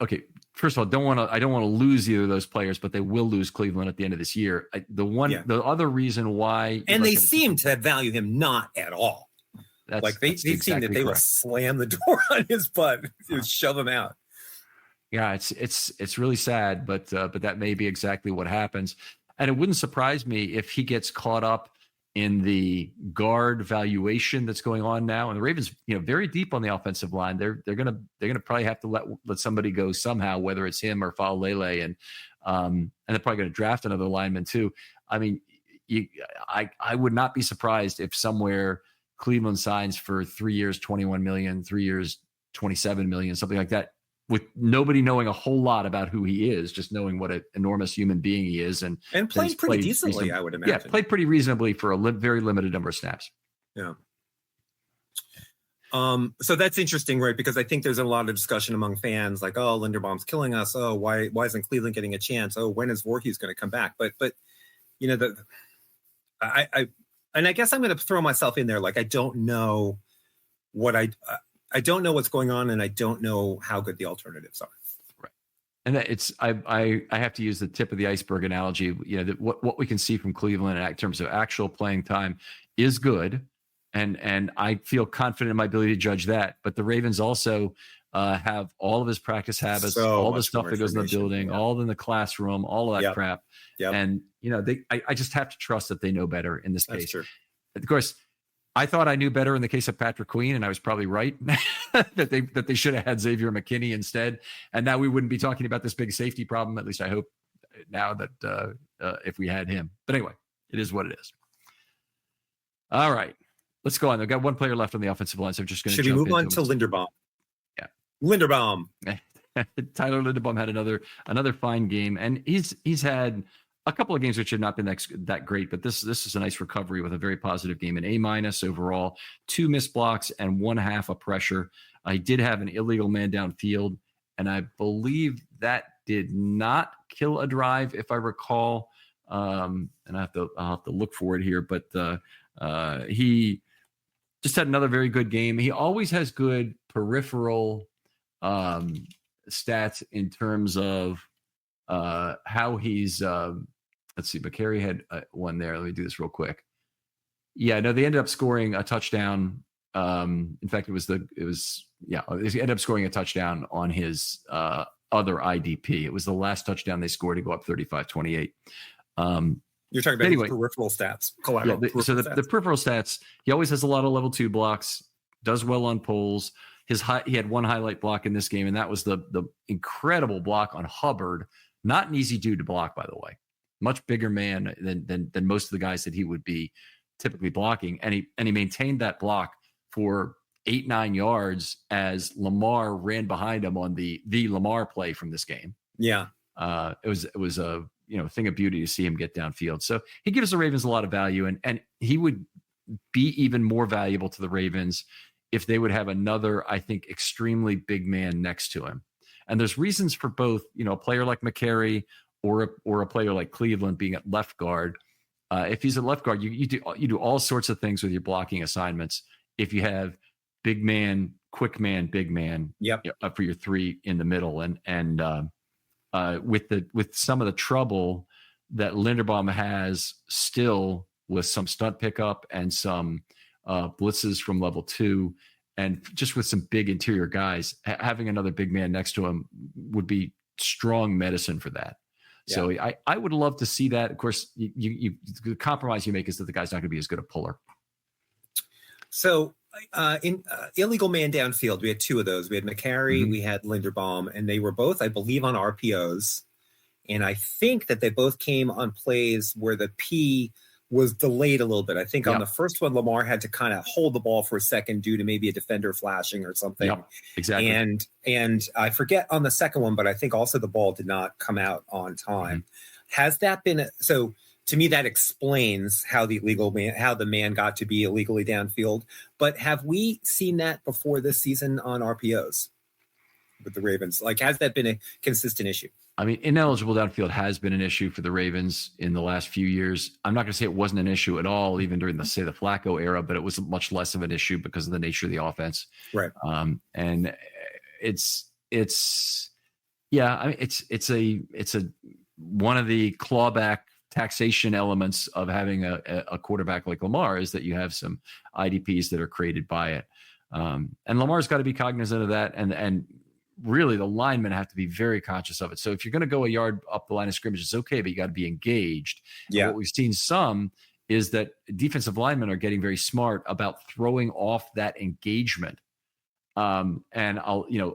Speaker 1: Okay. First of all, I don't want to lose either of those players, but they will lose Cleveland at the end of this year. The other reason why,
Speaker 2: and they seem to value him not at all. They seem that they will slam the door on his butt, shove him out.
Speaker 1: Yeah, it's really sad, but that may be exactly what happens. And it wouldn't surprise me if he gets caught up in the guard valuation that's going on now. And the Ravens, very deep on the offensive line. They're gonna probably have to let somebody go somehow, whether it's him or Faalele, and they're probably going to draft another lineman too. I mean, I would not be surprised if somewhere Cleveland signs for 3 years, $21 million, 3 years, $27 million, something like that, with nobody knowing a whole lot about who he is, just knowing what an enormous human being he is. And
Speaker 2: played pretty decently, I would imagine.
Speaker 1: Yeah, played pretty reasonably for a very limited number of snaps.
Speaker 2: Yeah. So that's interesting, right? Because I think there's a lot of discussion among fans like, oh, Linderbaum's killing us. Oh, why isn't Cleveland getting a chance? Oh, when is Voorhees going to come back? But I guess I'm going to throw myself in there. Like, I don't know I don't know what's going on, and I don't know how good the alternatives are.
Speaker 1: Right. And that I have to use the tip of the iceberg analogy. What we can see from Cleveland in terms of actual playing time is good. And I feel confident in my ability to judge that. But the Ravens also have all of his practice habits, all the stuff that goes in the building, all in the classroom, all of that crap. Yep. And, I just have to trust that they know better in this case.
Speaker 2: True.
Speaker 1: Of course, I thought I knew better in the case of Patrick Queen, and I was probably right that they should have had Xavier McKinney instead. And now we wouldn't be talking about this big safety problem. At least I hope now that if we had him. But anyway, it is what it is. All right. Let's go on. They've got one player left on the offensive line, so I'm just going to
Speaker 2: jump into. Should we move on to Linderbaum?
Speaker 1: Yeah.
Speaker 2: Linderbaum.
Speaker 1: Tyler Linderbaum had another fine game, and he's had a couple of games which have not been that great, but this is a nice recovery with a very positive game, an A- overall, 2 missed blocks and 1/2 of pressure. I did have an illegal man downfield, and I believe that did not kill a drive, if I recall. And I'll have to look for it here, but he just had another very good game. He always has good peripheral stats in terms of how he's let's see, Mekari had one there. Let me do this real quick. Yeah, no, they ended up scoring a touchdown. In fact, they ended up scoring a touchdown on his other IDP. It was the last touchdown they scored to go up 35-28.
Speaker 2: You're talking about peripheral stats.
Speaker 1: The peripheral stats, he always has a lot of level 2 blocks, does well on pulls. He had one highlight block in this game, and that was the incredible block on Hubbard. Not an easy dude to block, by the way. Much bigger man than most of the guys that he would be typically blocking. And he maintained that block for 8-9 yards as Lamar ran behind him on the Lamar play from this game.
Speaker 2: Yeah.
Speaker 1: It was a thing of beauty to see him get downfield. So he gives the Ravens a lot of value, and he would be even more valuable to the Ravens if they would have another, I think, extremely big man next to him. And there's reasons for both, a player like Mekari or a player like Cleveland being at left guard. If he's at left guard, you do all sorts of things with your blocking assignments. If you have big man, quick man, big man, for your 3 in the middle, and with some of the trouble that Linderbaum has still with some stunt pickup and some blitzes from level 2, and just with some big interior guys, having another big man next to him would be strong medicine for that. Yeah. So I would love to see that. Of course, the compromise you make is that the guy's not going to be as good a puller.
Speaker 2: So in illegal man downfield, we had two of those. We had McCary, we had Linderbaum, and they were both, I believe, on RPOs. And I think that they both came on plays where the P was delayed a little bit. I think on the first one, Lamar had to kind of hold the ball for a second due to maybe a defender flashing or something.
Speaker 1: Yep, exactly.
Speaker 2: And I forget on the second one, but I think also the ball did not come out on time. Has that been so? To me, that explains how the man got to be illegally downfield. But have we seen that before this season on RPOs with the Ravens? Like, has that been a consistent issue?
Speaker 1: I mean, ineligible downfield has been an issue for the Ravens in the last few years. I'm not going to say it wasn't an issue at all, even during the Flacco era, but it was much less of an issue because of the nature of the offense.
Speaker 2: Right.
Speaker 1: And it's yeah, I mean, it's a one of the clawback taxation elements of having a quarterback like Lamar is that you have some IDPs that are created by it. And Lamar's got to be cognizant of that. And really the linemen have to be very conscious of it. So if you're going to go a yard up the line of scrimmage, it's okay, but you got to be engaged. Yeah. And what we've seen some is that defensive linemen are getting very smart about throwing off that engagement. And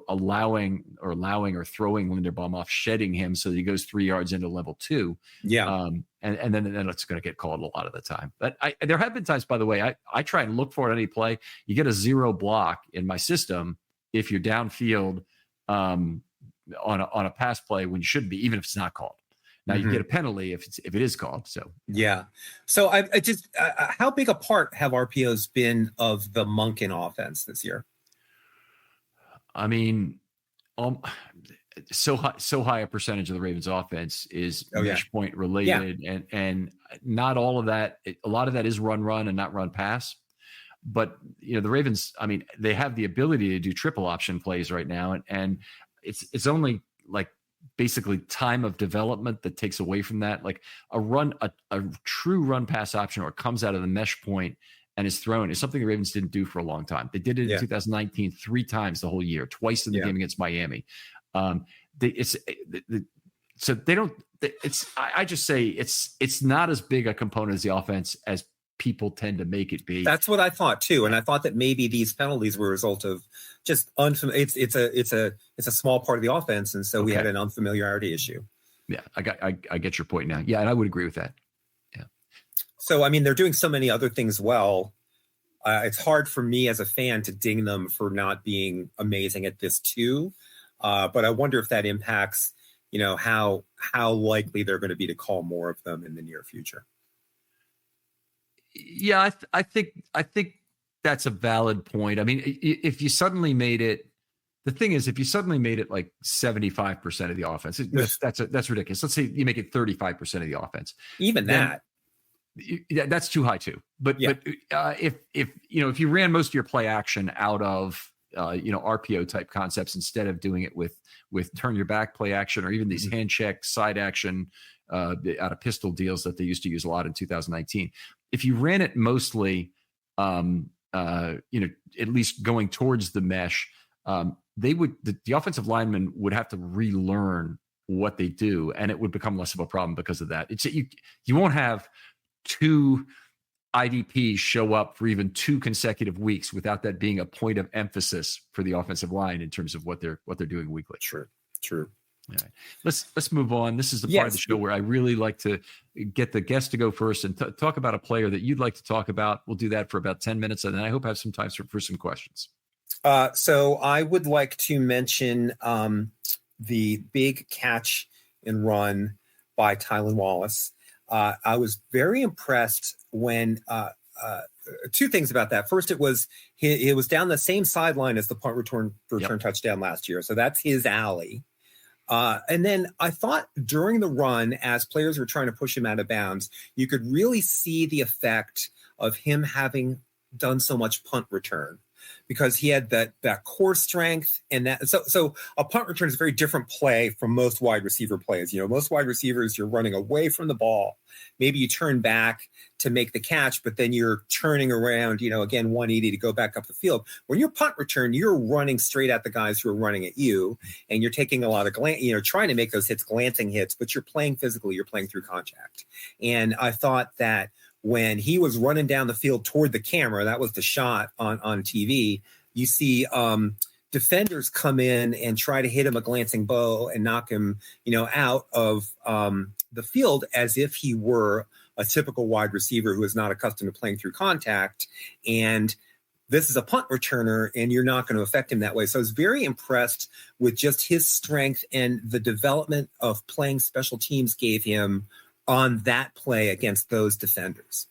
Speaker 1: allowing or throwing Linderbaum off, shedding him so that he goes 3 yards into level 2.
Speaker 2: Yeah.
Speaker 1: And then it's going to get called a lot of the time. But there have been times, by the way, I try and look for it any play. You get a 0 block in my system if you're downfield on a pass play when you shouldn't be, even if it's not called. Now you get a penalty if it is called. So
Speaker 2: yeah. So I just how big a part have RPOs been of the Monken offense this year?
Speaker 1: I mean, so high a percentage of the Ravens offense is mesh point related, and not all of that. A lot of that is run and not run pass. But the Ravens, I mean, they have the ability to do triple option plays right now, and it's only like basically time of development that takes away from that. Like a true run pass option or comes out of the mesh point and is thrown is something the Ravens didn't do for a long time. They did it in 2019 3 times the whole year, twice in the game against Miami. So they don't. I just say it's not as big a component of the offense as people tend to make it be.
Speaker 2: That's what I thought too, and I thought that maybe these penalties were a result of just it's a small part of the offense, and so we had an unfamiliarity issue.
Speaker 1: Yeah, I get your point now. Yeah, and I would agree with that.
Speaker 2: So, I mean, they're doing so many other things well. It's hard for me as a fan to ding them for not being amazing at this too. But I wonder if that impacts, how likely they're going to be to call more of them in the near future.
Speaker 1: Yeah, I think that's a valid point. I mean, if you suddenly made it, the thing is, if you suddenly made it like 75% of the offense, that's ridiculous. Let's say you make it 35% of the offense.
Speaker 2: Even that.
Speaker 1: That's too high too. But if you ran most of your play action out of RPO type concepts instead of doing it with turn your back play action or even these hand check side action out of pistol deals that they used to use a lot in 2019, if you ran it mostly at least going towards the mesh, the offensive linemen would have to relearn what they do, and it would become less of a problem because of that. You won't have 2 IDPs show up for even 2 consecutive weeks without that being a point of emphasis for the offensive line in terms of what they're doing weekly.
Speaker 2: True.
Speaker 1: All right, let's move on. This is the part of the show where I really like to get the guest to go first and talk about a player that you'd like to talk about. We'll do that for about 10 minutes, and then I hope I have some time for some questions.
Speaker 2: So I would like to mention the big catch and run by Tylan Wallace. I was very impressed when 2 things about that. First, it was down the same sideline as the punt return touchdown last year. So that's his alley. And then I thought during the run, as players were trying to push him out of bounds, you could really see the effect of him having done so much punt return, because he had that core strength and that. So a punt return is a very different play from most wide receiver plays. Most wide receivers, you're running away from the ball. Maybe you turn back to make the catch, but then you're turning around, again, 180 to go back up the field. When you're punt return, you're running straight at the guys who are running at you, and you're taking a lot of trying to make those hits, glancing hits, but you're playing physically, you're playing through contact. And I thought that when he was running down the field toward the camera, that was the shot on TV. You see defenders come in and try to hit him a glancing blow and knock him, out of the field as if he were a typical wide receiver who is not accustomed to playing through contact. And this is a punt returner, and you're not going to affect him that way. So I was very impressed with just his strength and the development of playing special teams gave him on that play against those defenders.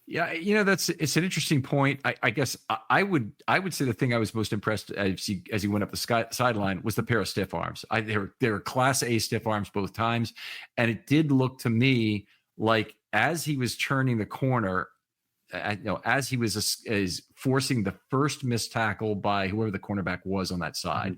Speaker 1: Yeah, it's an interesting point. I guess I would say the thing I was most impressed as he went up the sideline was the pair of stiff arms. They were Class A stiff arms both times, and it did look to me like as he was turning the corner, as he was forcing the first missed tackle by whoever the cornerback was on that side,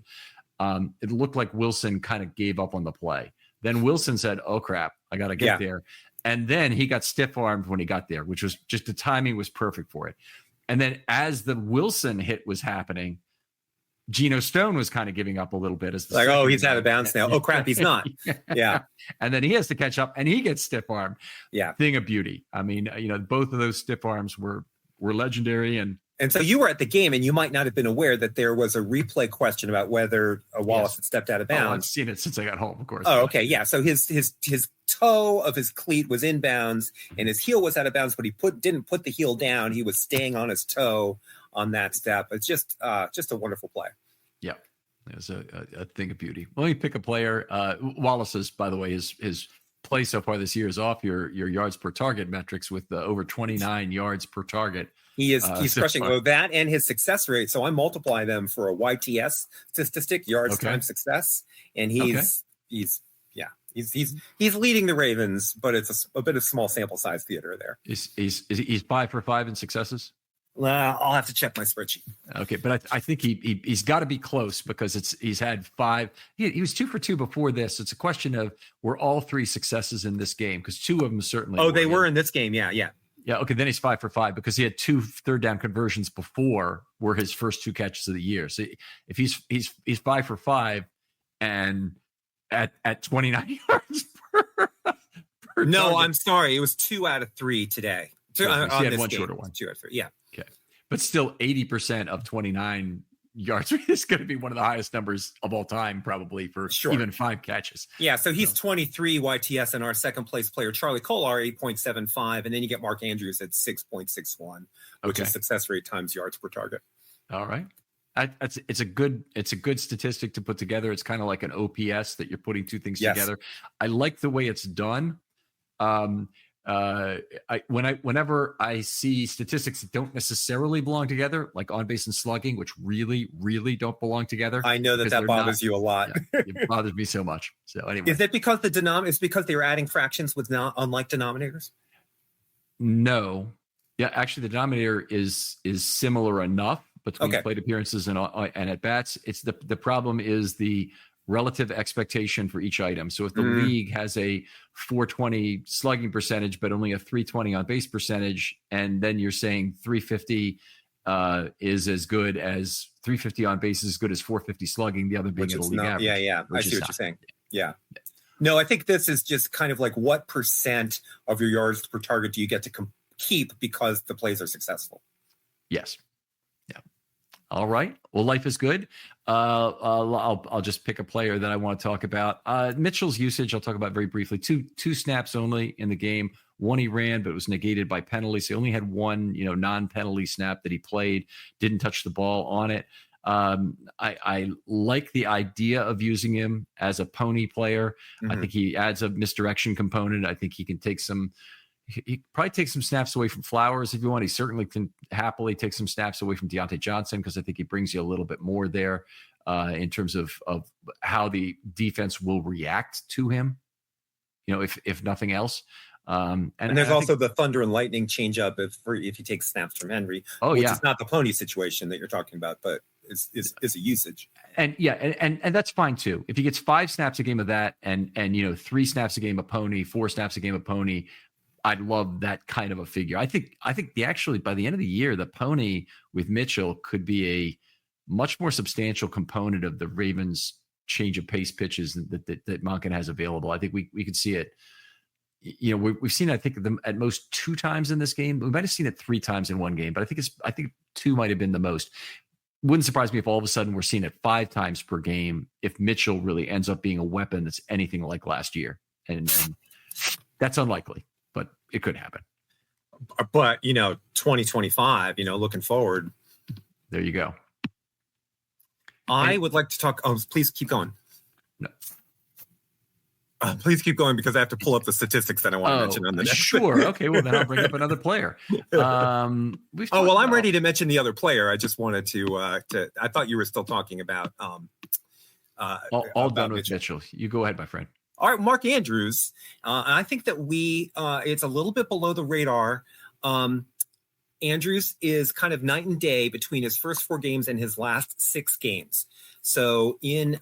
Speaker 1: it looked like Wilson kind of gave up on the play. Then Wilson said, "Oh crap, I got to get there." And then he got stiff armed when he got there, which was just the timing was perfect for it. And then as the Wilson hit was happening, Geno Stone was kind of giving up a little bit. As
Speaker 2: he's out of bounds now. Oh crap, he's not. Yeah.
Speaker 1: And then he has to catch up and he gets stiff armed.
Speaker 2: Yeah.
Speaker 1: Thing of beauty. I mean, both of those stiff arms were legendary.
Speaker 2: And so you were at the game, and you might not have been aware that there was a replay question about whether Wallace had stepped out of bounds.
Speaker 1: I've seen it since I got home, of course.
Speaker 2: Oh, okay, yeah. So his toe of his cleat was in bounds, and his heel was out of bounds, but he didn't put the heel down. He was staying on his toe on that step. It's just a wonderful play.
Speaker 1: Yeah, it was a thing of beauty. Let me pick a player. Wallace's, by the way, his play so far this year is off your yards per target metrics with over 29 yards per target.
Speaker 2: He's crushing that and his success rate. So I multiply them for a YTS statistic, yards times success, and he's leading the Ravens, but it's a bit of small sample size theater there.
Speaker 1: He's 5 for 5 in successes.
Speaker 2: I'll have to check my spreadsheet.
Speaker 1: Okay, but I think he's got to be close because he's had 5. He was 2 for 2 before this. It's a question of were all 3 successes in this game because 2 of them certainly.
Speaker 2: Oh, they were in this game. Yeah.
Speaker 1: Yeah. Okay. Then he's 5 for 5 because he had 2 third down conversions before were his first 2 catches of the year. So if he's 5 for 5 and at 29 yards per
Speaker 2: no,
Speaker 1: target.
Speaker 2: I'm sorry. It was 2 out of 3 today.
Speaker 1: He had one shorter one.
Speaker 2: 2 out of 3. Yeah.
Speaker 1: Okay. But still 80% of 29 yards is going to be one of the highest numbers of all time, probably for even 5 catches.
Speaker 2: Yeah. So he's 23 YTS, and our second place player, Charlie Kolar, 8.75. And then you get Mark Andrews at 6.61, which is success rate times yards per target.
Speaker 1: All right. It's a good statistic to put together. It's kind of like an OPS that you're putting 2 things together. I like the way it's done. Whenever I see statistics that don't necessarily belong together, like on base and slugging, which really, really don't belong together.
Speaker 2: I know that bothers you a lot.
Speaker 1: It bothers me so much. So anyway,
Speaker 2: is it because it's because they were adding fractions with unlike denominators?
Speaker 1: No. Yeah, actually the denominator is similar enough between plate appearances and at bats. It's the problem is the relative expectation for each item. So if the league has a 420 slugging percentage, but only a 320 on base percentage, and then you're saying 350 is as good as 350 on base is as good as 450 slugging, the other being the league average.
Speaker 2: Yeah. I see what you're saying. Yeah. No, I think this is just kind of like what percent of your yards per target do you get to keep because the plays are successful?
Speaker 1: Yes. Yeah. All right. Well, life is good. I'll just pick a player that I want to talk about. Mitchell's usage, I'll talk about very briefly. Two snaps only in the game. 1 he ran, but it was negated by penalties. He only had 1, non-penalty snap that he played. Didn't touch the ball on it. I like the idea of using him as a pony player. I think he adds a misdirection component. I think he can take some. He probably takes some snaps away from Flowers if you want. He certainly can happily take some snaps away from Deontay Johnson because I think he brings you a little bit more there in terms of how the defense will react to him, if nothing else. And
Speaker 2: there's also the thunder and lightning change up if you take snaps from Henry, which is not the pony situation that you're talking about, but is a usage.
Speaker 1: And and that's fine too. If he gets 5 snaps a game of that and 3 snaps a game of pony, 4 snaps a game of pony, I'd love that kind of a figure. I think actually by the end of the year, the pony with Mitchell could be a much more substantial component of the Ravens change of pace pitches that Monken has available. I think we could see it we've seen, I think, them at most 2 times in this game. We might have seen it 3 times in one game, but I think 2 might have been the most. Wouldn't surprise me if all of a sudden we're seeing it 5 times per game if Mitchell really ends up being a weapon that's anything like last year. And that's unlikely, but it could happen.
Speaker 2: But, 2025, looking forward.
Speaker 1: There you go.
Speaker 2: I would like to talk. Oh, please keep going.
Speaker 1: No.
Speaker 2: Please keep going because I have to pull up the statistics that I want to mention on the next.
Speaker 1: Sure. Okay. Well, then I'll bring up another player.
Speaker 2: I'm ready to mention the other player. I just wanted to. I thought you were still talking about.
Speaker 1: All
Speaker 2: about
Speaker 1: done with Mitchell. You go ahead, my friend.
Speaker 2: All right, Mark Andrews. I think that it's a little bit below the radar. Andrews is kind of night and day between his first 4 games and his last 6 games. So in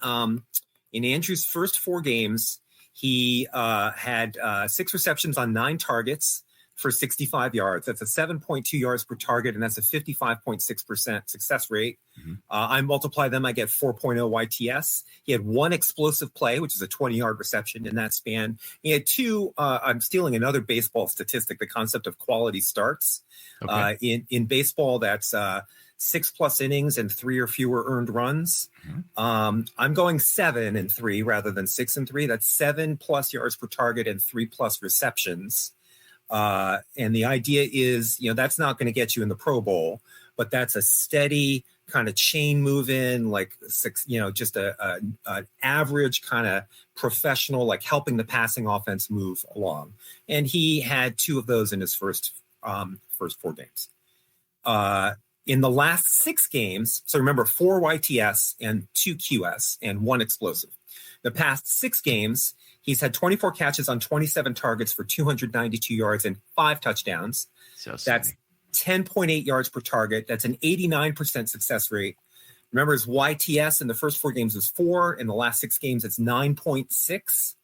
Speaker 2: Andrews' first 4 games, he had 6 receptions on 9 targets for 65 yards. That's a 7.2 yards per target, and that's a 55.6% success rate. Mm-hmm. I multiply them, I get 4.0 YTS. He had 1 explosive play, which is a 20-yard reception in that span. He had 2, I'm stealing another baseball statistic, the concept of quality starts. Okay. In baseball, that's 6+ innings and 3 or fewer earned runs. Mm-hmm. I'm going 7 and 3 rather than 6 and 3. That's 7+ yards per target and 3+ receptions. And the idea is, that's not going to get you in the Pro Bowl, but that's a steady kind of chain move in, like 6, just an average kind of professional, like helping the passing offense move along. And he had 2 of those in his first 4 games. In the last 6 games, so remember 4 YTS and 2 QS and 1 explosive. The past 6 games, he's had 24 catches on 27 targets for 292 yards and 5 touchdowns. That's 10.8 yards per target. That's an 89% success rate. Remember, his YTS in the first 4 games was 4. In the last 6 games, it's 9.6.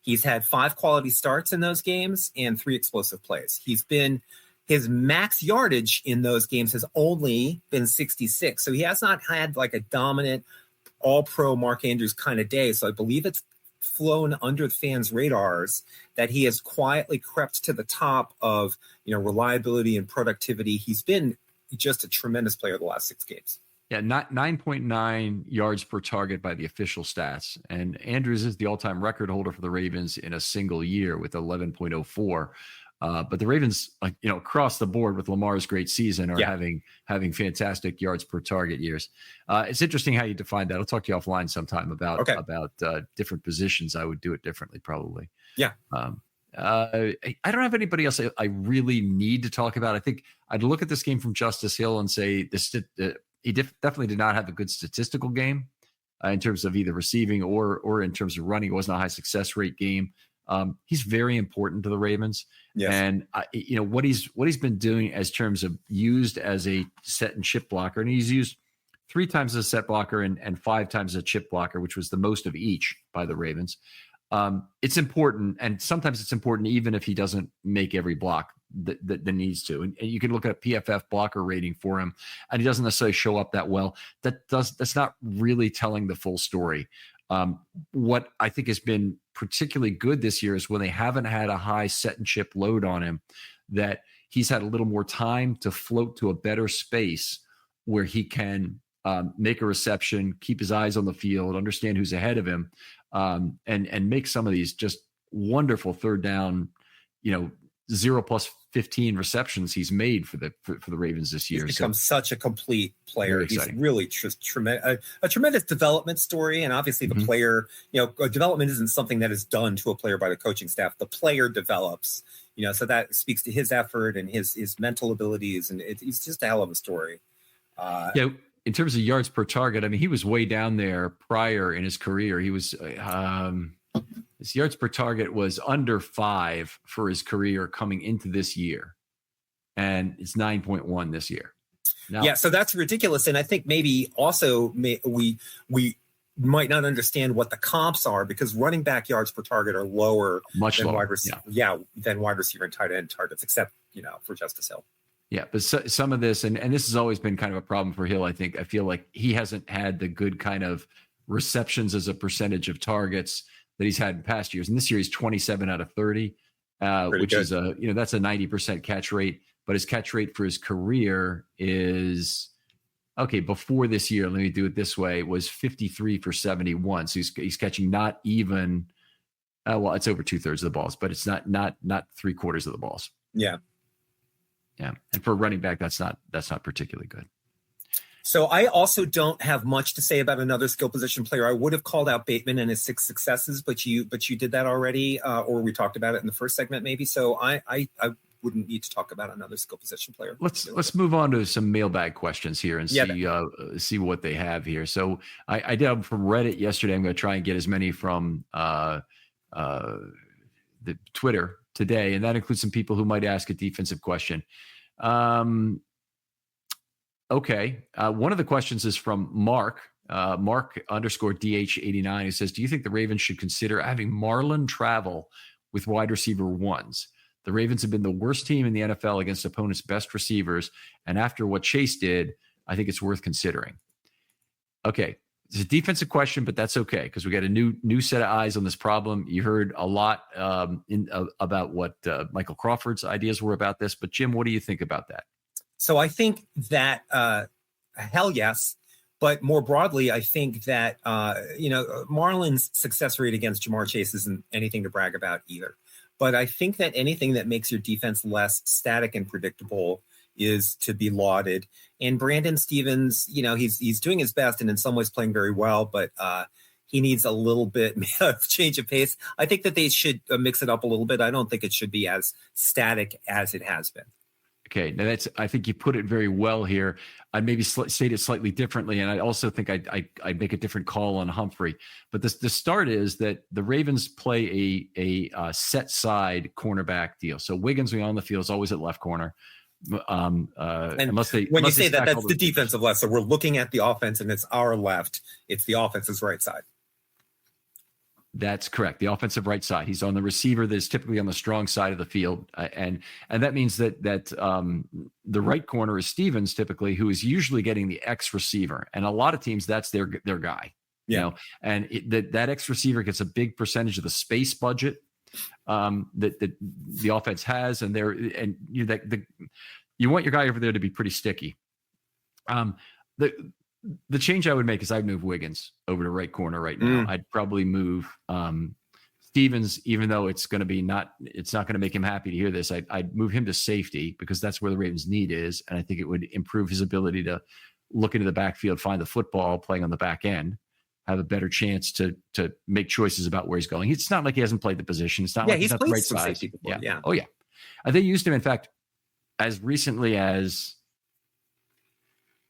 Speaker 2: He's had 5 quality starts in those games and 3 explosive plays. His max yardage in those games has only been 66. So he has not had like a dominant all-pro Mark Andrews kind of day. So I believe it's flown under the fans' radars that he has quietly crept to the top of, reliability and productivity. He's been just a tremendous player the last 6 games.
Speaker 1: Yeah, 9.9 yards per target by the official stats. And Andrews is the all-time record holder for the Ravens in a single year with 11.04. But the Ravens, across the board with Lamar's great season are having fantastic yards per target years. It's interesting how you define that. I'll talk to you offline sometime about different positions. I would do it differently probably.
Speaker 2: Yeah.
Speaker 1: I don't have anybody else I really need to talk about. I think I'd look at this game from Justice Hill and say he definitely did not have a good statistical game in terms of either receiving or in terms of running. It wasn't a high success rate game. He's very important to the Ravens. Yes. And what he's been doing as terms of used as a set and chip blocker, and he's used 3 times as a set blocker and 5 times as a chip blocker, which was the most of each by the Ravens. It's important, and sometimes it's important even if he doesn't make every block that needs to. And you can look at a PFF blocker rating for him, and he doesn't necessarily show up that well. That's not really telling the full story. What I think has been particularly good this year is when they haven't had a high set and chip load on him, that he's had a little more time to float to a better space where he can make a reception, keep his eyes on the field, understand who's ahead of him, and make some of these just wonderful 3rd down, 0+15 receptions he's made for the Ravens this year.
Speaker 2: He's become such a complete player. He's really just a tremendous development story. And obviously the player, development isn't something that is done to a player by the coaching staff. The player develops, so that speaks to his effort and his mental abilities. And he's just a hell of a story.
Speaker 1: In terms of yards per target, I mean, he was way down there prior in his career. He was his yards per target was under 5 for his career coming into this year, and it's 9.1 this year. Now,
Speaker 2: so that's ridiculous. And I think maybe also we might not understand what the comps are because running back yards per target are lower than wide receiver. Than wide receiver and tight end targets, except for Justice Hill.
Speaker 1: Yeah, but some of this, and this has always been kind of a problem for Hill. I feel like he hasn't had the good kind of receptions as a percentage of targets that he's had in past years. And this year he's 27 out of 30.
Speaker 2: Pretty
Speaker 1: which
Speaker 2: good.
Speaker 1: is that's a 90% catch rate. But his catch rate for his career is okay. Before this year, let me do it this way: was 53 for 71. So he's catching not even. Well, it's over 2/3 of the balls, but it's not 3/4 of the balls.
Speaker 2: Yeah.
Speaker 1: Yeah, and for a running back, that's not particularly good.
Speaker 2: So I also don't have much to say about another skill position player. I would have called out Bateman and his 6 successes, but you did that already, or we talked about it in the first segment, maybe. So I wouldn't need to talk about another skill position player.
Speaker 1: Let's move on to some mailbag questions here and see what they have here. So I did them from Reddit yesterday. I'm going to try and get as many from the Twitter today, and that includes some people who might ask a defensive question. Okay. One of the questions is from Mark, Mark_DH89, who says, do you think the Ravens should consider having Marlon travel with wide receiver ones? The Ravens have been the worst team in the NFL against opponents' best receivers. And after what Chase did, I think it's worth considering. Okay. It's a defensive question, but that's okay because we got a new set of eyes on this problem. You heard a lot about what Michael Crawford's ideas were about this. But Jim, what do you think about that?
Speaker 2: So I think that hell yes, but more broadly, I think that Marlon's success rate against Ja'Marr Chase isn't anything to brag about either. But I think that anything that makes your defense less static and predictable is to be lauded. And Brandon Stephens, he's doing his best and in some ways playing very well, but he needs a little bit of change of pace. I think that they should mix it up a little bit. I don't think it should be as static as it has been.
Speaker 1: Okay, now I think you put it very well here. I'd maybe state it slightly differently, and I also think I'd make a different call on Humphrey. But the start is that the Ravens play a set side cornerback deal. So Wiggins, when on the field, is always at left corner.
Speaker 2: When you say that, that's the defensive left. So we're looking at the offense, and it's our left. It's the offense's right side.
Speaker 1: That's correct. The offensive right side. He's on the receiver that is typically on the strong side of the field, and that means that the right corner is Stephens typically, who is usually getting the X receiver, and a lot of teams that's their guy.
Speaker 2: Yeah.
Speaker 1: And that X receiver gets a big percentage of the space budget that the offense has, and you want your guy over there to be pretty sticky. The change I would make is I'd move Wiggins over to right corner right now. I'd probably move Stephens, even though it's not going to make him happy to hear this. I'd move him to safety because that's where the Ravens' need is. And I think it would improve his ability to look into the backfield, find the football, playing on the back end, have a better chance to make choices about where he's going. It's not like he hasn't played the position. It's not like he's not the right size.
Speaker 2: Yeah.
Speaker 1: Oh, yeah. They used him, in fact, as recently as,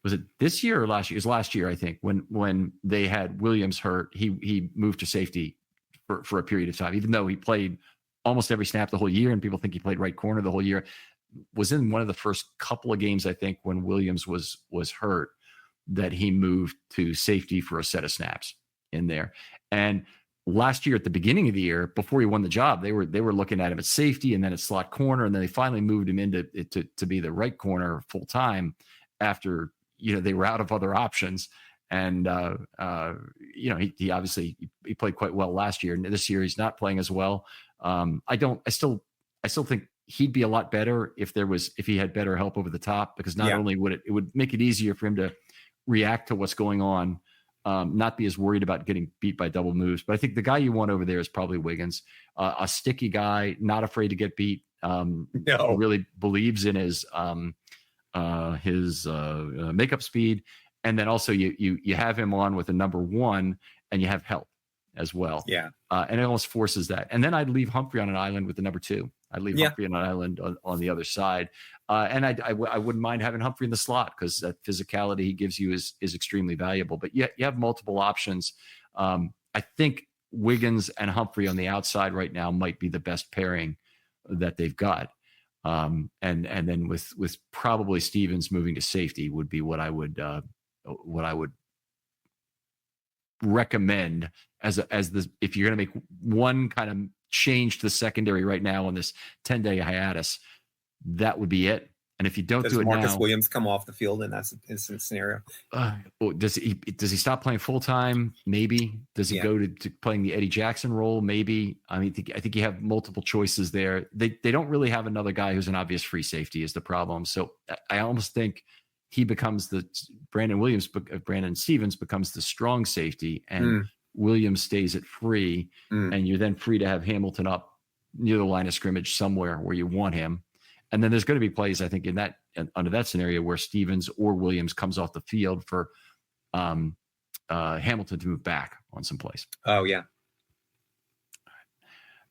Speaker 1: was it this year or last year? It was last year, I think, when they had Williams hurt, he moved to safety for a period of time, even though he played almost every snap the whole year, and people think he played right corner the whole year. Was in one of the first couple of games, I think, when Williams was hurt, that he moved to safety for a set of snaps in there. And last year, at the beginning of the year, before he won the job, they were looking at him at safety and then at slot corner, and then they finally moved him into to be the right corner full time after they were out of other options. And he obviously he played quite well last year, and this year he's not playing as well. I still think he'd be a lot better if he had better help over the top, because not only would it would make it easier for him to react to what's going on, not be as worried about getting beat by double moves. But I think the guy you want over there is probably Wiggins, a sticky guy, not afraid to get beat. Really believes in his makeup speed, and then also you have him on with a number one, and you have help as well. And it almost forces that. And then I'd leave Humphrey on an island with the number two. I'd leave Humphrey on an island on the other side, and I wouldn't mind having Humphrey in the slot, because that physicality he gives you is extremely valuable. But you have multiple options. I think Wiggins and Humphrey on the outside right now might be the best pairing that they've got. And then with probably Stephens moving to safety would be what I would recommend as if you're going to make one kind of change to the secondary right now on this 10-day hiatus, that would be it. And if you don't
Speaker 2: Does
Speaker 1: do it
Speaker 2: Marcus
Speaker 1: now,
Speaker 2: Williams come off the field in that scenario?
Speaker 1: does he stop playing full time? Maybe. Does he go to playing the Eddie Jackson role? Maybe. I mean, I think you have multiple choices there. They don't really have another guy who's an obvious free safety is the problem. So I almost think he becomes Brandon Stevens becomes the strong safety, and Williams stays at free, and you're then free to have Hamilton up near the line of scrimmage somewhere where you want him. And then there's going to be plays, I think, in that under that scenario where Stevens or Williams comes off the field for Hamilton to move back on some plays.
Speaker 2: Oh yeah.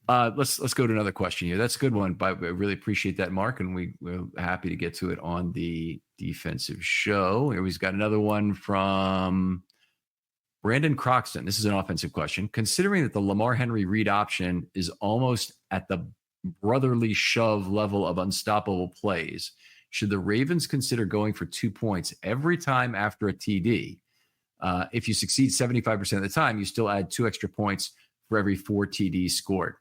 Speaker 1: Let's go to another question here. That's a good one. But I really appreciate that, Mark, and we're happy to get to it on the defensive show. Here we've got another one from Brandon Croxton. This is an offensive question. Considering that the Lamar Henry read option is almost at the brotherly shove level of unstoppable plays, should the Ravens consider going for 2 points every time after a TD? If you succeed 75% of the time, you still add 2 extra points for every 4 TDs scored.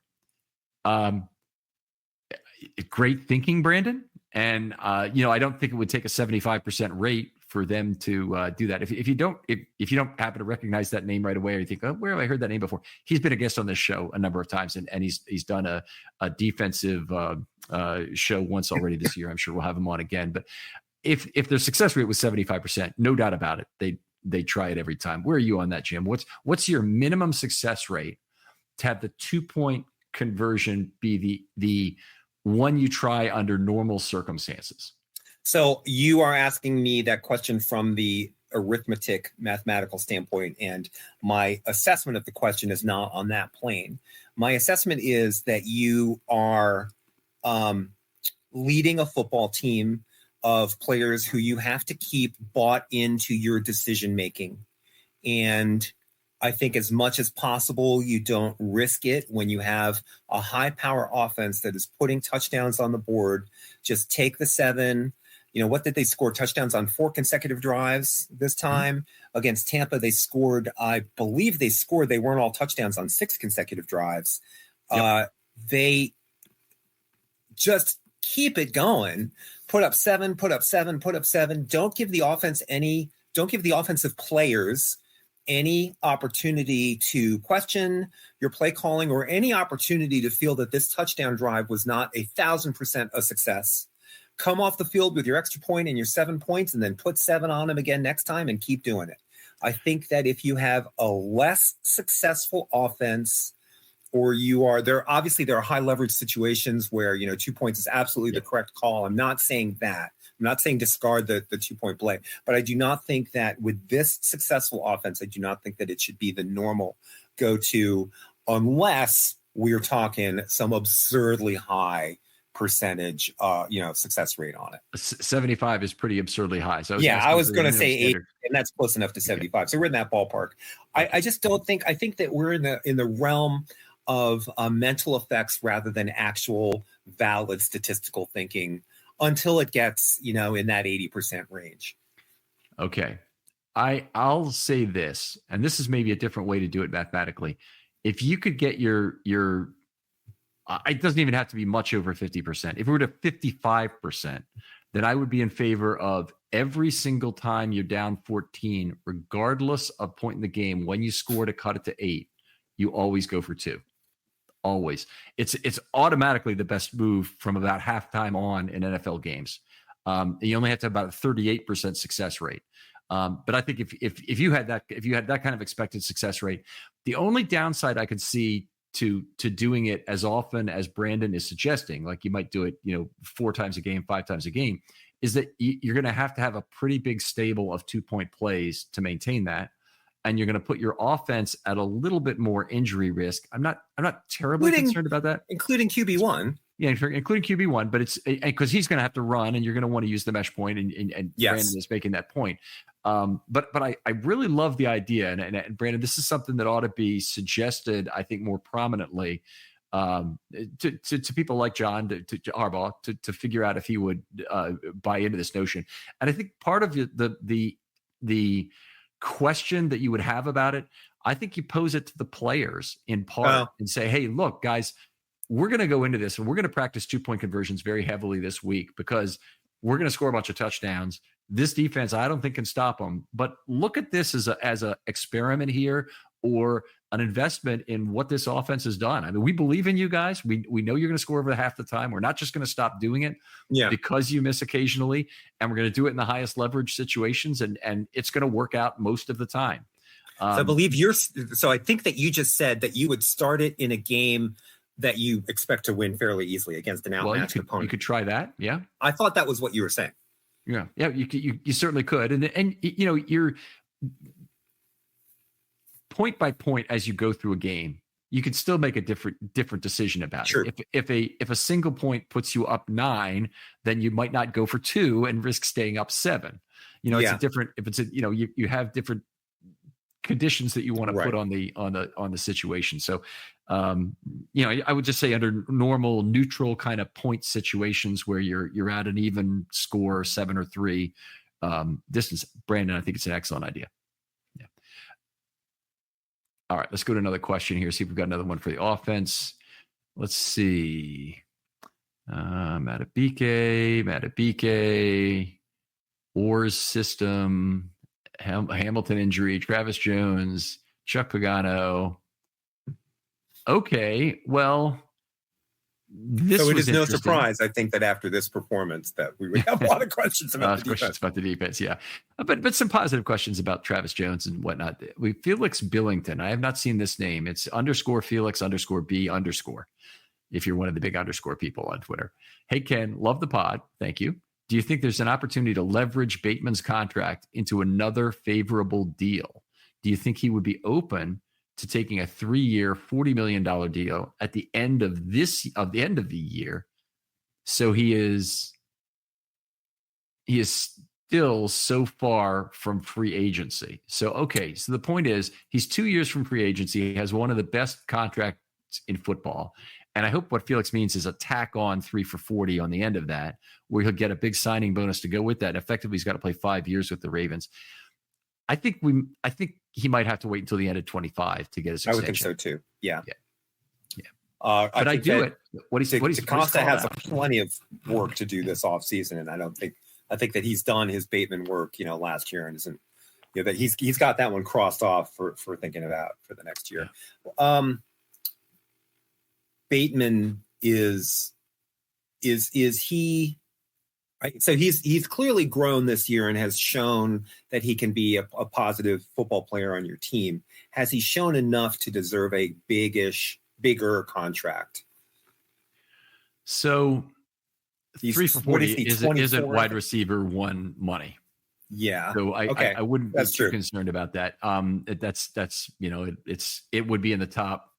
Speaker 1: Great thinking, Brandon. And, I don't think it would take a 75% rate for them to do that. If you don't happen to recognize that name right away, or you think, oh, where have I heard that name before? He's been a guest on this show a number of times, and he's done a defensive show once already this year. I'm sure we'll have him on again. But if their success rate was 75%, no doubt about it, they try it every time. Where are you on that, Jim? What's your minimum success rate to have the 2-point conversion be the one you try under normal circumstances?
Speaker 2: So you are asking me that question from the mathematical standpoint, and my assessment of the question is not on that plane. My assessment is that you are leading a football team of players who you have to keep bought into your decision making. And I think as much as possible, you don't risk it when you have a high power offense that is putting touchdowns on the board. Just take the 7. What did they score? Touchdowns on 4 consecutive drives this time. Against Tampa, they weren't all touchdowns on 6 consecutive drives. Yep. They just keep it going. Put up 7, put up 7, put up 7. Don't give the offensive players any opportunity to question your play calling or any opportunity to feel that this touchdown drive was not 1,000% a success. Come off the field with your extra point and your 7 points, and then put 7 on them again next time and keep doing it. I think that if you have a less successful offense, or there are high leverage situations where 2 points is absolutely the correct call. I'm not saying that. I'm not saying discard the 2-point play, but I do not think that with this successful offense, I do not think that it should be the normal go-to, unless we're talking some absurdly high percentage success rate on it.
Speaker 1: 75 is pretty absurdly high. So
Speaker 2: I was going to say 80, and that's close enough to 75. Okay. So we're in that ballpark. I just don't think, I think that we're in the realm of mental effects rather than actual valid statistical thinking until it gets, in that 80% range.
Speaker 1: Okay. I'll say this, and this is maybe a different way to do it mathematically. If you could get your it doesn't even have to be much over 50%. If we were to 55%, then I would be in favor of every single time you're down 14, regardless of point in the game, when you score to cut it to 8, you always go for 2. Always. It's automatically the best move from about halftime on in NFL games. You only have to have about a 38% success rate. But I think if you had that kind of expected success rate, the only downside I could see to doing it as often as Brandon is suggesting, like you might do it, 4 times a game, 5 times a game, is that you're going to have a pretty big stable of 2-point plays to maintain that. And you're going to put your offense at a little bit more injury risk. I'm not terribly concerned about that.
Speaker 2: Including QB1.
Speaker 1: Yeah, including QB1, but it's because he's going to have to run and you're going to want to use the mesh point, and yes. Brandon is making that point. But I really love the idea, and Brandon, this is something that ought to be suggested, I think, more prominently to people like John, to Harbaugh, to figure out if he would buy into this notion. And I think part of the question that you would have about it, I think you pose it to the players in part and say, hey, look, guys, we're going to go into this and we're going to practice 2-point conversions very heavily this week because we're going to score a bunch of touchdowns. This defense, I don't think can stop them. But look at this as a experiment here, or an investment in what this offense has done. I mean, we believe in you guys. We know you're going to score over half the time. We're not just going to stop doing it because you miss occasionally, and we're going to do it in the highest leverage situations, and it's going to work out most of the time.
Speaker 2: So I believe I think that you just said that you would start it in a game that you expect to win fairly easily against an outmatched opponent.
Speaker 1: You could try that. Yeah.
Speaker 2: I thought that was what you were saying.
Speaker 1: Yeah. Yeah. You certainly could. And you're point by point as you go through a game, you could still make a different decision about it. If a single point puts you up 9, then you might not go for 2 and risk staying up 7. It's a different, if it's you have different conditions that you want to put on the situation. So, I would just say under normal neutral kind of point situations where you're at an even score, 7 or 3 distance, Brandon, I think it's an excellent idea. Yeah. All right, let's go to another question here. See if we've got another one for the offense. Let's see. Matabike, Orr's system, Hamilton injury, Travis Jones, Chuck Pagano. Okay, well,
Speaker 2: so it is no surprise, I think, that after this performance that we would have a lot of questions about
Speaker 1: the defense. Yeah, but some positive questions about Travis Jones and whatnot. Felix Billington. I have not seen this name. It's _Felix_B_. If you're one of the big underscore people on Twitter. Hey Ken, love the pod. Thank you. Do you think there's an opportunity to leverage Bateman's contract into another favorable deal? Do you think he would be open to taking a 3-year, $40 million deal at the end of the year? So he is still so far from free agency. So the point is he's 2 years from free agency. He has one of the best contracts in football. And I hope what Felix means is a tack on 3 for $40 on the end of that, where he'll get a big signing bonus to go with that. Effectively, he's got to play 5 years with the Ravens. I think he might have to wait until the end of 25 to get his extension.
Speaker 2: I would think so too. Yeah.
Speaker 1: But I do it.
Speaker 2: Costa has plenty of work to do this offseason, and I think that he's done his Bateman work, last year, and isn't, that he's got that one crossed off for thinking about for the next year. Yeah. Bateman is he? So he's clearly grown this year and has shown that he can be a positive football player on your team. Has he shown enough to deserve a bigger contract?
Speaker 1: So 3 for $40 isn't wide receiver 1 money.
Speaker 2: Yeah.
Speaker 1: So I wouldn't be too concerned about that. That's it would be in the top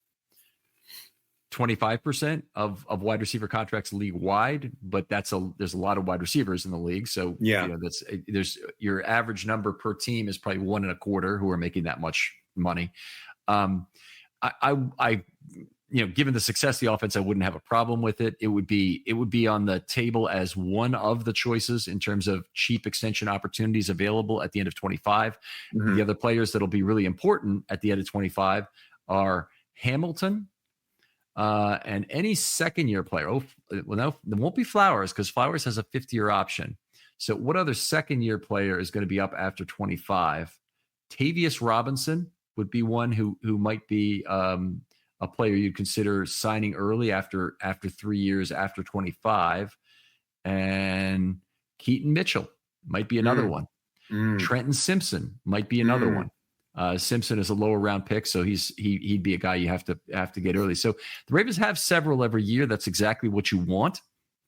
Speaker 1: 25% of wide receiver contracts league wide, but there's a lot of wide receivers in the league. So there's your average number per team is probably 1.25 who are making that much money. Given the success of the offense, I wouldn't have a problem with it. It would be on the table as one of the choices in terms of cheap extension opportunities available at the end of 25. Mm-hmm. The other players that'll be really important at the end of 25 are Hamilton, and any second-year player. No, there won't be Flowers because Flowers has a 5th-year option. So what other second-year player is going to be up after 25? Tavius Robinson would be one who might be a player you'd consider signing early after 3 years after 25. And Keaton Mitchell might be another one. Trenton Simpson might be another one. Simpson is a lower round pick, so he'd be a guy you have to get early. So the Ravens have several every year. That's exactly what you want.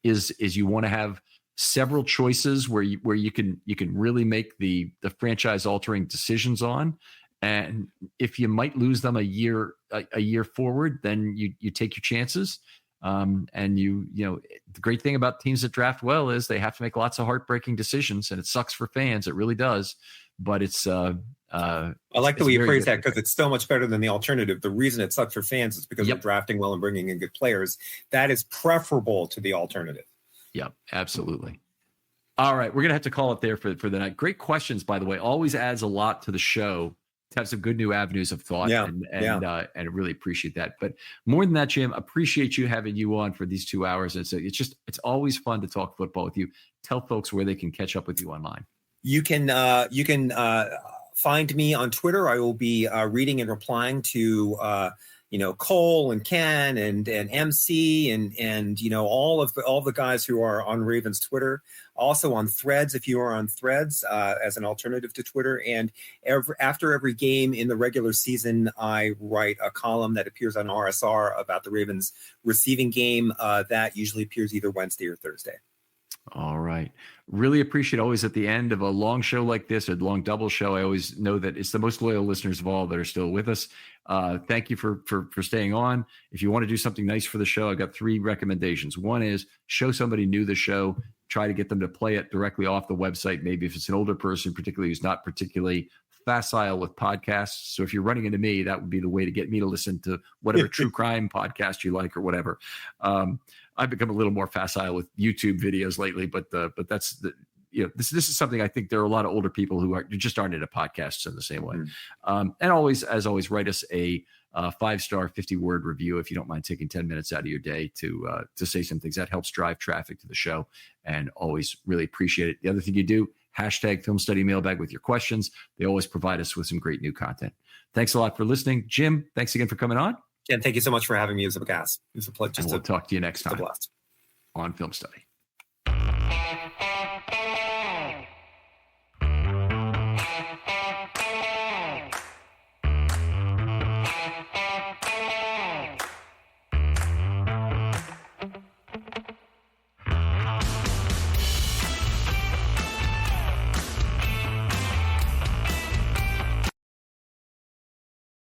Speaker 1: Is you want to have several choices where you can really make the franchise altering decisions on. And if you might lose them a year forward, then you take your chances. And the great thing about teams that draft well is they have to make lots of heartbreaking decisions, and it sucks for fans. It really does. But it's
Speaker 2: I like the way you phrase that because it's so much better than the alternative. The reason it sucks for fans is because they're drafting well and bringing in good players. That is preferable to the alternative.
Speaker 1: Yep, absolutely. All right, we're going to have to call it there for the night. Great questions, by the way. Always adds a lot to the show to have some good new avenues of thought,
Speaker 2: Yeah,
Speaker 1: and
Speaker 2: yeah.
Speaker 1: I really appreciate that. But more than that, Jim, appreciate you having you on for these 2 hours. And so it's always fun to talk football with you. Tell folks where they can catch up with you online.
Speaker 2: You can find me on Twitter. I will be reading and replying to Cole and Ken and MC and all of the guys who are on Ravens Twitter. Also on Threads, if you are on Threads as an alternative to Twitter. And after every game in the regular season, I write a column that appears on RSR about the Ravens receiving game. That usually appears either Wednesday or Thursday.
Speaker 1: All right. Really appreciate always at the end of a long show like this, a long double show. I always know that it's the most loyal listeners of all that are still with us. Thank you for staying on. If you want to do something nice for the show, I've got 3 recommendations. One is show somebody new the show, try to get them to play it directly off the website. Maybe if it's an older person, particularly who's not particularly facile with podcasts. So if you're running into me, that would be the way to get me to listen to whatever true crime podcast you like or whatever. I've become a little more facile with YouTube videos lately, but that's this is something I think there are a lot of older people who just aren't into podcasts in the same way. And as always, write us a 5-star 50-word review if you don't mind taking 10 minutes out of your day to say some things that helps drive traffic to the show, and always really appreciate it. The other thing you do, hashtag Film Study Mailbag with your questions. They always provide us with some great new content. Thanks a lot for listening. Jim, thanks again for coming on.
Speaker 2: And thank you so much for having me. It was a gas. It was a pleasure.
Speaker 1: And we'll talk to you next time
Speaker 2: blast
Speaker 1: on Film Study.